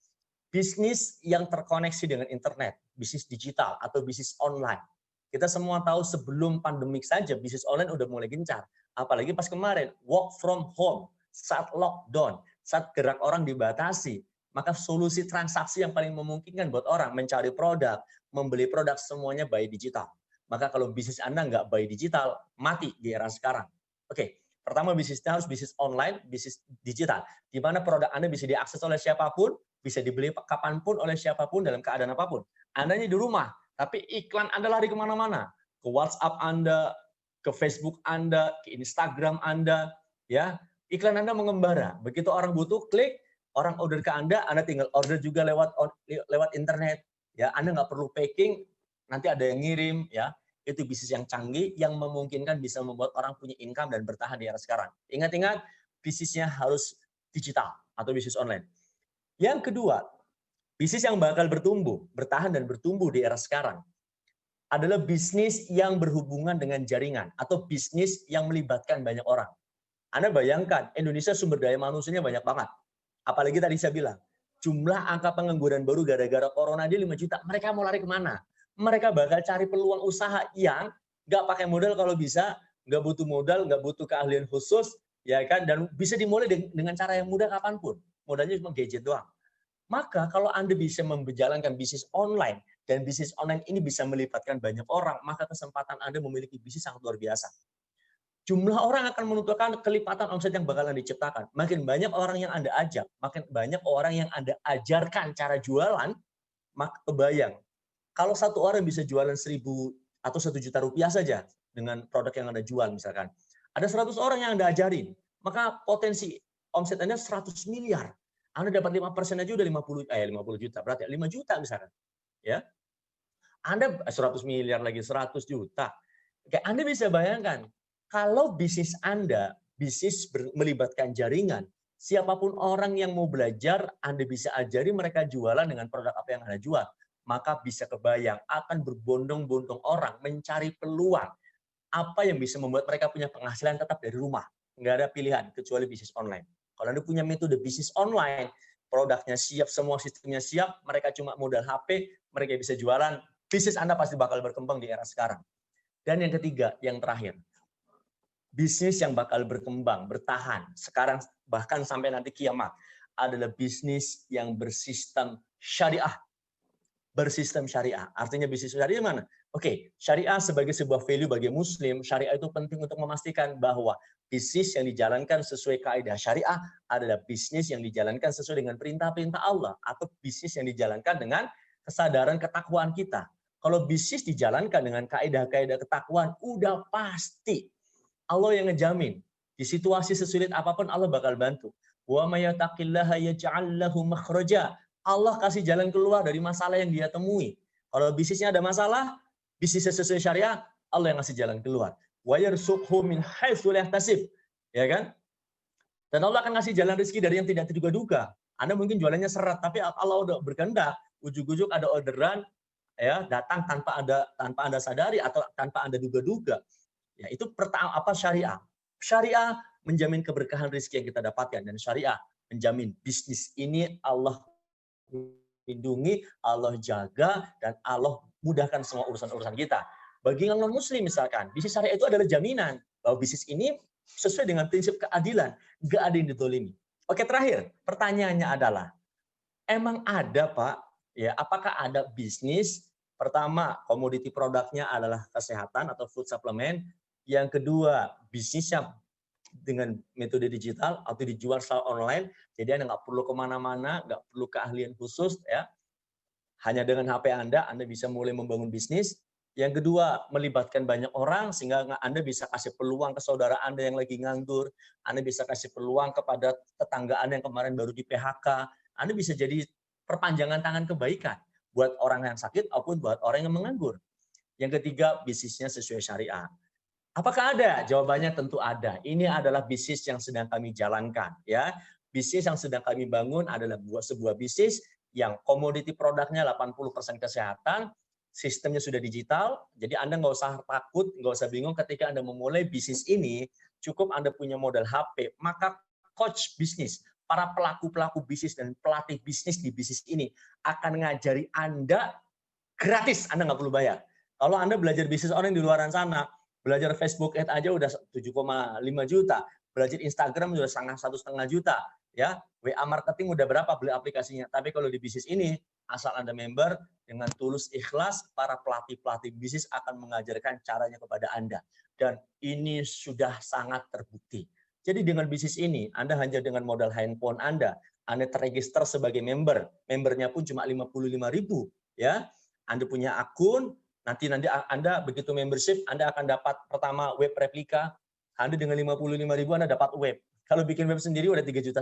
bisnis yang terkoneksi dengan internet, bisnis digital atau bisnis online. Kita semua tahu sebelum pandemik saja bisnis online udah mulai gencar. Apalagi pas kemarin, work from home, saat lockdown, saat gerak orang dibatasi, maka solusi transaksi yang paling memungkinkan buat orang mencari produk, membeli produk semuanya by digital. Maka kalau bisnis Anda nggak by digital, mati di era sekarang. Oke, pertama bisnisnya harus bisnis online, bisnis digital. Di mana produk Anda bisa diakses oleh siapapun, bisa dibeli kapanpun oleh siapapun dalam keadaan apapun. Andanya di rumah, tapi iklan Anda lari kemana-mana. Ke WhatsApp Anda, ke Facebook Anda, ke Instagram Anda. Ya, iklan Anda mengembara. Begitu orang butuh, klik, orang order ke Anda tinggal order juga lewat internet. Ya, Anda nggak perlu packing, nanti ada yang ngirim. Ya, itu bisnis yang canggih yang memungkinkan bisa membuat orang punya income dan bertahan di era sekarang. Ingat-ingat, bisnisnya harus digital atau bisnis online. Yang kedua, bisnis yang bakal bertahan dan bertumbuh di era sekarang adalah bisnis yang berhubungan dengan jaringan atau bisnis yang melibatkan banyak orang. Anda bayangkan, Indonesia sumber daya manusianya banyak banget. Apalagi tadi saya bilang, jumlah angka pengangguran baru gara-gara corona dia 5 juta. Mereka mau lari kemana? Mereka bakal cari peluang usaha yang nggak pakai modal kalau bisa, nggak butuh modal, nggak butuh keahlian khusus, ya kan? Dan bisa dimulai dengan cara yang mudah kapanpun. Modalnya cuma gadget doang. Maka kalau Anda bisa menjalankan bisnis online, dan bisnis online ini bisa melibatkan banyak orang, maka kesempatan Anda memiliki bisnis sangat luar biasa. Jumlah orang akan menentukan kelipatan omset yang bakalan diciptakan. Makin banyak orang yang Anda ajak, makin banyak orang yang Anda ajarkan cara jualan, maka kebayang. Kalau satu orang bisa jualan 1.000 atau 1 juta rupiah saja dengan produk yang Anda jual misalkan. Ada 100 orang yang Anda ajarin, maka potensi omset Anda 100 miliar. Anda dapat 5% aja udah 50 juta, berarti 5 juta misalkan. Ya. Anda 100 miliar lagi 100 juta. Oke, Anda bisa bayangkan, kalau bisnis Anda, bisnis melibatkan jaringan, siapapun orang yang mau belajar, Anda bisa ajari mereka jualan dengan produk apa yang Anda jual. Maka bisa kebayang, akan berbondong-bondong orang mencari peluang. Apa yang bisa membuat mereka punya penghasilan tetap dari rumah. Nggak ada pilihan, kecuali bisnis online. Kalau Anda punya metode bisnis online, produknya siap, semua sistemnya siap, mereka cuma modal HP, mereka bisa jualan, bisnis Anda pasti bakal berkembang di era sekarang. Dan yang ketiga, yang terakhir, bisnis yang bakal berkembang, bertahan, sekarang bahkan sampai nanti kiamat, adalah bisnis yang bersistem syariah. bersistem syariah. Artinya bisnis syariah mana? Oke, syariah sebagai sebuah value bagi muslim, syariah itu penting untuk memastikan bahwa bisnis yang dijalankan sesuai kaidah syariah adalah bisnis yang dijalankan sesuai dengan perintah-perintah Allah, atau bisnis yang dijalankan dengan kesadaran ketakwaan kita. Kalau bisnis dijalankan dengan kaidah-kaidah ketakwaan, udah pasti Allah yang ngejamin. Di situasi sesulit apapun Allah bakal bantu. Wa may yattaqillaha yaj'al lahu makhraja. Allah kasih jalan keluar dari masalah yang dia temui. Kalau bisnisnya ada masalah, bisnisnya sesuai syariah, Allah yang ngasih jalan keluar. Wa yarzuqhu min haitsu la yahtasib. Ya kan? Dan Allah akan ngasih jalan rezeki dari yang tidak terduga-duga. Anda mungkin jualannya seret, tapi Allah udah berkehendak, ujuk-ujuk ada orderan ya datang tanpa Anda sadari atau tanpa Anda duga-duga. Ya, itu pertama apa syariah. Syariah menjamin keberkahan rezeki yang kita dapatkan, dan syariah menjamin bisnis ini Allah lindungi, Allah jaga, dan Allah mudahkan semua urusan-urusan kita. Bagi yang non-muslim misalkan, bisnis syariah itu adalah jaminan bahwa bisnis ini sesuai dengan prinsip keadilan, nggak ada yang didolimi. Oke, terakhir, pertanyaannya adalah, emang ada Pak, ya apakah ada bisnis, pertama komoditi produknya adalah kesehatan atau food supplement, yang kedua bisnisnya dengan metode digital atau dijual secara online, jadi Anda nggak perlu kemana-mana, nggak perlu keahlian khusus, ya. Hanya dengan HP Anda bisa mulai membangun bisnis. Yang kedua, melibatkan banyak orang sehingga Anda bisa kasih peluang ke saudara Anda yang lagi nganggur, Anda bisa kasih peluang kepada tetangga Anda yang kemarin baru di PHK, Anda bisa jadi perpanjangan tangan kebaikan buat orang yang sakit maupun buat orang yang menganggur. Yang ketiga, bisnisnya sesuai syariah. Apakah ada? Jawabannya tentu ada. Ini adalah bisnis yang sedang kami jalankan, ya. Bisnis yang sedang kami bangun adalah sebuah bisnis yang komoditi produknya 80% kesehatan, sistemnya sudah digital, jadi Anda nggak usah takut, nggak usah bingung ketika Anda memulai bisnis ini, cukup Anda punya modal HP, maka coach bisnis, para pelaku-pelaku bisnis dan pelatih bisnis di bisnis ini akan ngajari Anda gratis, Anda nggak perlu bayar. Kalau Anda belajar bisnis orang di luar sana, belajar Facebook Ads aja udah 7,5 juta, belajar Instagram udah 1,5 juta, ya. WA marketing udah berapa beli aplikasinya. Tapi kalau di bisnis ini, asal Anda member, dengan tulus ikhlas, para pelatih-pelatih bisnis akan mengajarkan caranya kepada Anda. Dan ini sudah sangat terbukti. Jadi dengan bisnis ini, Anda hanya dengan modal handphone Anda terregister sebagai member. Membernya pun cuma 55.000, ya. Anda punya akun, nanti Anda begitu membership, Anda akan dapat pertama web replika. Anda dengan 55.000 Anda dapat web. Kalau bikin web sendiri udah 3,5 juta.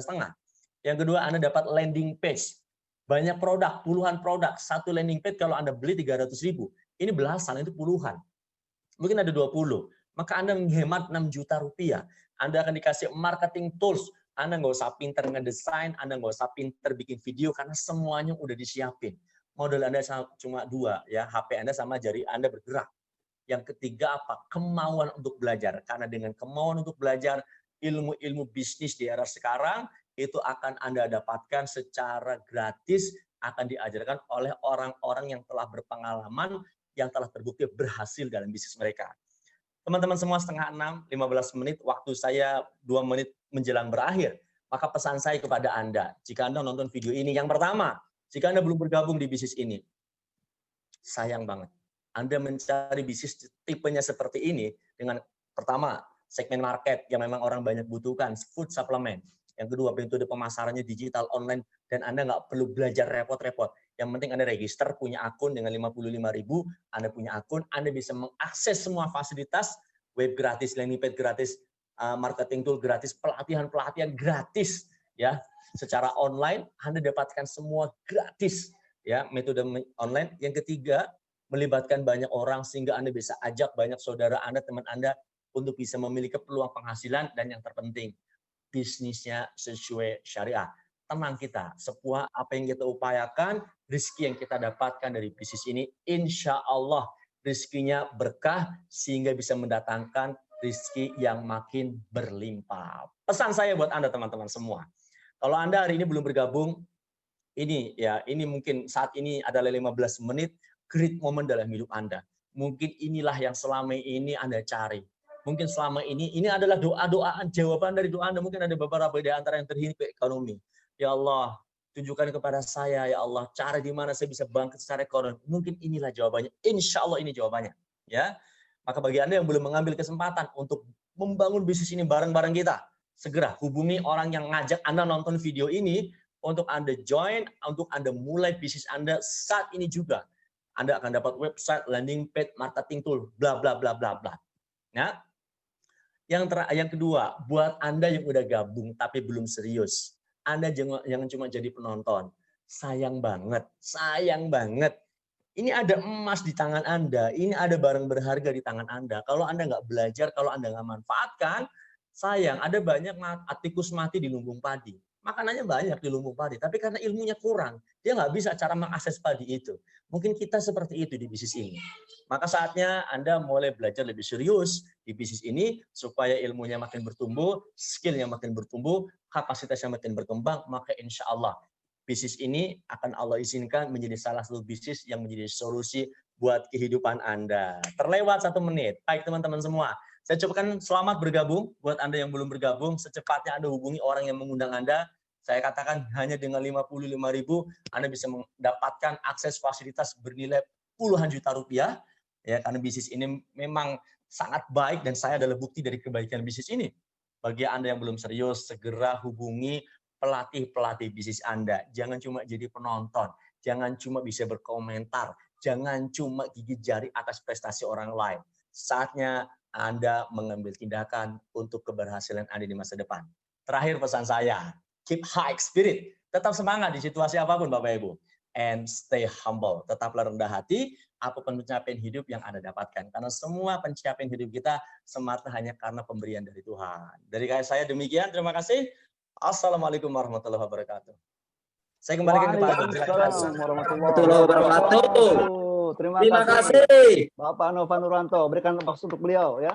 Yang kedua, Anda dapat landing page. Banyak produk, puluhan produk. Satu landing page kalau Anda beli 300.000. Ini belasan, itu puluhan. Mungkin ada 20. Maka Anda menghemat 6 juta rupiah. Anda akan dikasih marketing tools. Anda nggak usah pinter ngedesain, Anda nggak usah pinter bikin video, karena semuanya udah disiapin. Modal Anda cuma 2, ya, HP Anda sama jari Anda bergerak. Yang ketiga apa? Kemauan untuk belajar. Karena dengan kemauan untuk belajar, ilmu-ilmu bisnis di era sekarang, itu akan Anda dapatkan secara gratis, akan diajarkan oleh orang-orang yang telah berpengalaman, yang telah terbukti berhasil dalam bisnis mereka. Teman-teman semua, 5:30, 15 menit, waktu saya 2 menit menjelang berakhir. Maka pesan saya kepada Anda, jika Anda nonton video ini, yang pertama, jika Anda belum bergabung di bisnis ini, sayang banget. Anda mencari bisnis tipenya seperti ini dengan pertama, segmen market yang memang orang banyak butuhkan, food supplement. Yang kedua, metode pemasarannya digital online, dan Anda nggak perlu belajar repot-repot. Yang penting Anda register, punya akun dengan 55.000, Anda punya akun, Anda bisa mengakses semua fasilitas, web gratis, landing page gratis, marketing tool gratis, pelatihan-pelatihan gratis, ya, secara online, Anda dapatkan semua gratis, ya, metode online. Yang ketiga, melibatkan banyak orang sehingga Anda bisa ajak banyak saudara Anda, teman Anda, untuk bisa memiliki peluang penghasilan, dan yang terpenting, bisnisnya sesuai syariah. Tenang kita, semua apa yang kita upayakan, rezeki yang kita dapatkan dari bisnis ini, insya Allah rezekinya berkah sehingga bisa mendatangkan rezeki yang makin berlimpah. Pesan saya buat Anda teman-teman semua, kalau Anda hari ini belum bergabung, ini mungkin saat ini adalah 15 menit great moment dalam hidup Anda. Mungkin inilah yang selama ini Anda cari. Mungkin selama ini adalah doa-doa, jawaban dari doa Anda. Mungkin ada beberapa di antara yang terhimpit ekonomi. Ya Allah, tunjukkan kepada saya ya Allah cara di mana saya bisa bangkit secara ekonomi. Mungkin inilah jawabannya. Insya Allah ini jawabannya. Ya, maka bagi Anda yang belum mengambil kesempatan untuk membangun bisnis ini bareng-bareng kita, segera hubungi orang yang ngajak Anda nonton video ini untuk Anda join, untuk Anda mulai bisnis Anda saat ini juga. Anda akan dapat website, landing page, marketing tool, bla bla bla bla bla. Nah, yang kedua, buat Anda yang udah gabung tapi belum serius, Anda jangan cuma jadi penonton. Sayang banget, sayang banget. Ini ada emas di tangan Anda, ini ada barang berharga di tangan Anda. Kalau Anda nggak belajar, kalau Anda nggak manfaatkan, sayang, ada banyak tikus mati di lumbung padi. Makanannya banyak di lumbung padi, tapi karena ilmunya kurang, dia nggak bisa cara mengakses padi itu. Mungkin kita seperti itu di bisnis ini. Maka saatnya Anda mulai belajar lebih serius di bisnis ini, supaya ilmunya makin bertumbuh, skillnya makin bertumbuh, kapasitasnya makin berkembang, maka insya Allah bisnis ini akan Allah izinkan menjadi salah satu bisnis yang menjadi solusi buat kehidupan Anda. Terlewat 1 menit. Baik teman-teman semua, saya ucapkan selamat bergabung. Buat Anda yang belum bergabung, secepatnya Anda hubungi orang yang mengundang Anda. Saya katakan hanya dengan 55.000 Anda bisa mendapatkan akses fasilitas bernilai puluhan juta rupiah. Ya, karena bisnis ini memang sangat baik dan saya adalah bukti dari kebaikan bisnis ini. Bagi Anda yang belum serius, segera hubungi pelatih-pelatih bisnis Anda. Jangan cuma jadi penonton, jangan cuma bisa berkomentar, jangan cuma gigit jari atas prestasi orang lain. Saatnya Anda mengambil tindakan untuk keberhasilan Anda di masa depan. Terakhir pesan saya, keep high spirit, tetap semangat di situasi apapun Bapak Ibu. And stay humble, tetaplah rendah hati, apapun pencapaian hidup yang Anda dapatkan. Karena semua pencapaian hidup kita semata hanya karena pemberian dari Tuhan. Dari saya demikian, terima kasih. Assalamualaikum warahmatullahi wabarakatuh. Saya kembalikan kepada Waalaikumsalam warahmatullahi wabarakatuh. Terima kasih Bapak Nova Nurwanto. Berikan tepuk untuk beliau ya.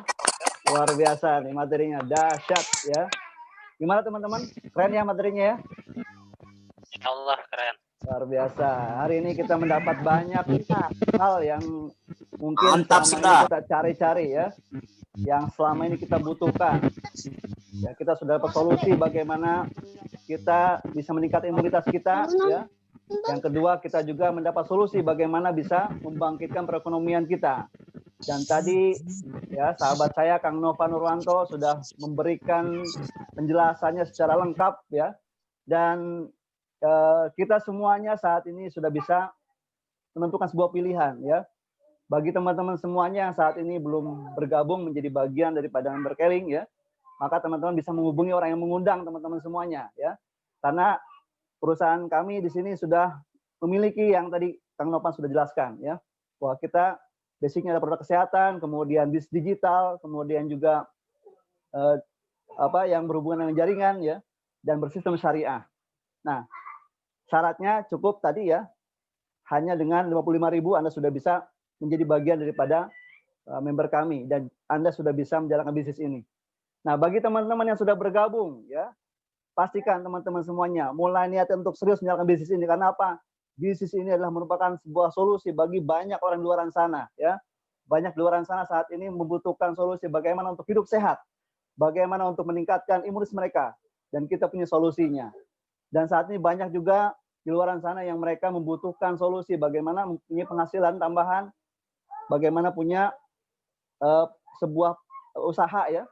Luar biasa nih materinya, dahsyat ya. Gimana teman-teman? Keren ya materinya ya? Insya Allah keren. Luar biasa. Hari ini kita mendapat banyak hal yang mungkin kita cari-cari ya. Yang selama ini kita butuhkan. Ya, kita sudah dapat solusi bagaimana kita bisa meningkatkan imunitas kita ya. Yang kedua, kita juga mendapat solusi bagaimana bisa membangkitkan perekonomian kita. Dan tadi ya sahabat saya Kang Nova Nurwanto sudah memberikan penjelasannya secara lengkap ya. Dan kita semuanya saat ini sudah bisa menentukan sebuah pilihan ya. Bagi teman-teman semuanya yang saat ini belum bergabung menjadi bagian daripada member Caring ya, maka teman-teman bisa menghubungi orang yang mengundang teman-teman semuanya ya. Karena perusahaan kami di sini sudah memiliki yang tadi Kang Nopan sudah jelaskan ya, bahwa kita basicnya ada produk kesehatan, kemudian bisnis digital, kemudian juga yang berhubungan dengan jaringan ya, dan bersistem syariah. Nah, syaratnya cukup tadi ya, hanya dengan 55.000 Anda sudah bisa menjadi bagian daripada member kami dan Anda sudah bisa menjalankan bisnis ini. Nah, bagi teman-teman yang sudah bergabung ya, pastikan teman-teman semuanya mulai niat untuk serius menjalankan bisnis ini. Karena apa? Bisnis ini adalah merupakan sebuah solusi bagi banyak orang di luar sana ya. Banyak di luar sana saat ini membutuhkan solusi bagaimana untuk hidup sehat, bagaimana untuk meningkatkan imunitas mereka, dan kita punya solusinya. Dan saat ini banyak juga di luar sana yang mereka membutuhkan solusi bagaimana mempunyai penghasilan tambahan, bagaimana punya sebuah usaha ya,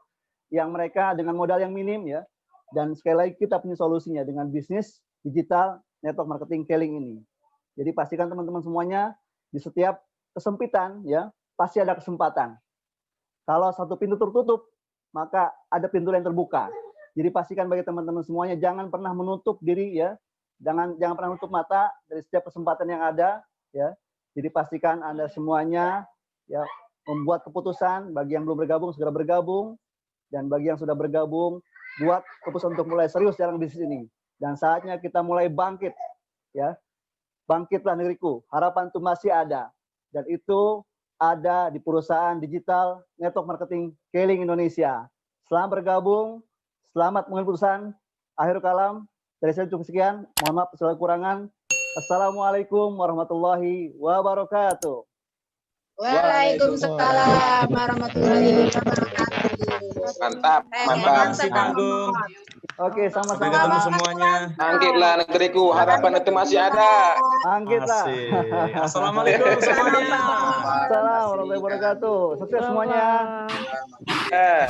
yang mereka dengan modal yang minim ya. Dan sekali lagi kita punya solusinya dengan bisnis digital network marketing Caring ini. Jadi pastikan teman-teman semuanya di setiap kesempitan ya pasti ada kesempatan. Kalau satu pintu tertutup, maka ada pintu lain terbuka. Jadi pastikan bagi teman-teman semuanya jangan pernah menutup diri ya. Jangan pernah menutup mata dari setiap kesempatan yang ada ya. Jadi pastikan Anda semuanya ya membuat keputusan. Bagi yang belum bergabung segera bergabung, dan bagi yang sudah bergabung buat keputusan untuk mulai serius dalam bisnis ini. Dan saatnya kita mulai bangkit ya. Bangkitlah negeriku, harapan itu masih ada, dan itu ada di perusahaan digital network marketing Caring Indonesia. Selamat bergabung, selamat mengambil keputusan. Akhir kalam dari saya cukup sekian. Mohon maaf segala kekurangan. Assalamualaikum warahmatullahi wabarakatuh. Waalaikumsalam warahmatullahi wabarakatuh. Mantap, Terima mantap. kasih Kang Agung. Oke, Sampai sama-sama. ketemu semuanya. Angkitlah negeriku, harapan itu masih ada. Angkitlah. Asik. Assalamualaikum semuanya. Assalamualaikum warahmatullahi wabarakatuh. Sukses semuanya. Ya.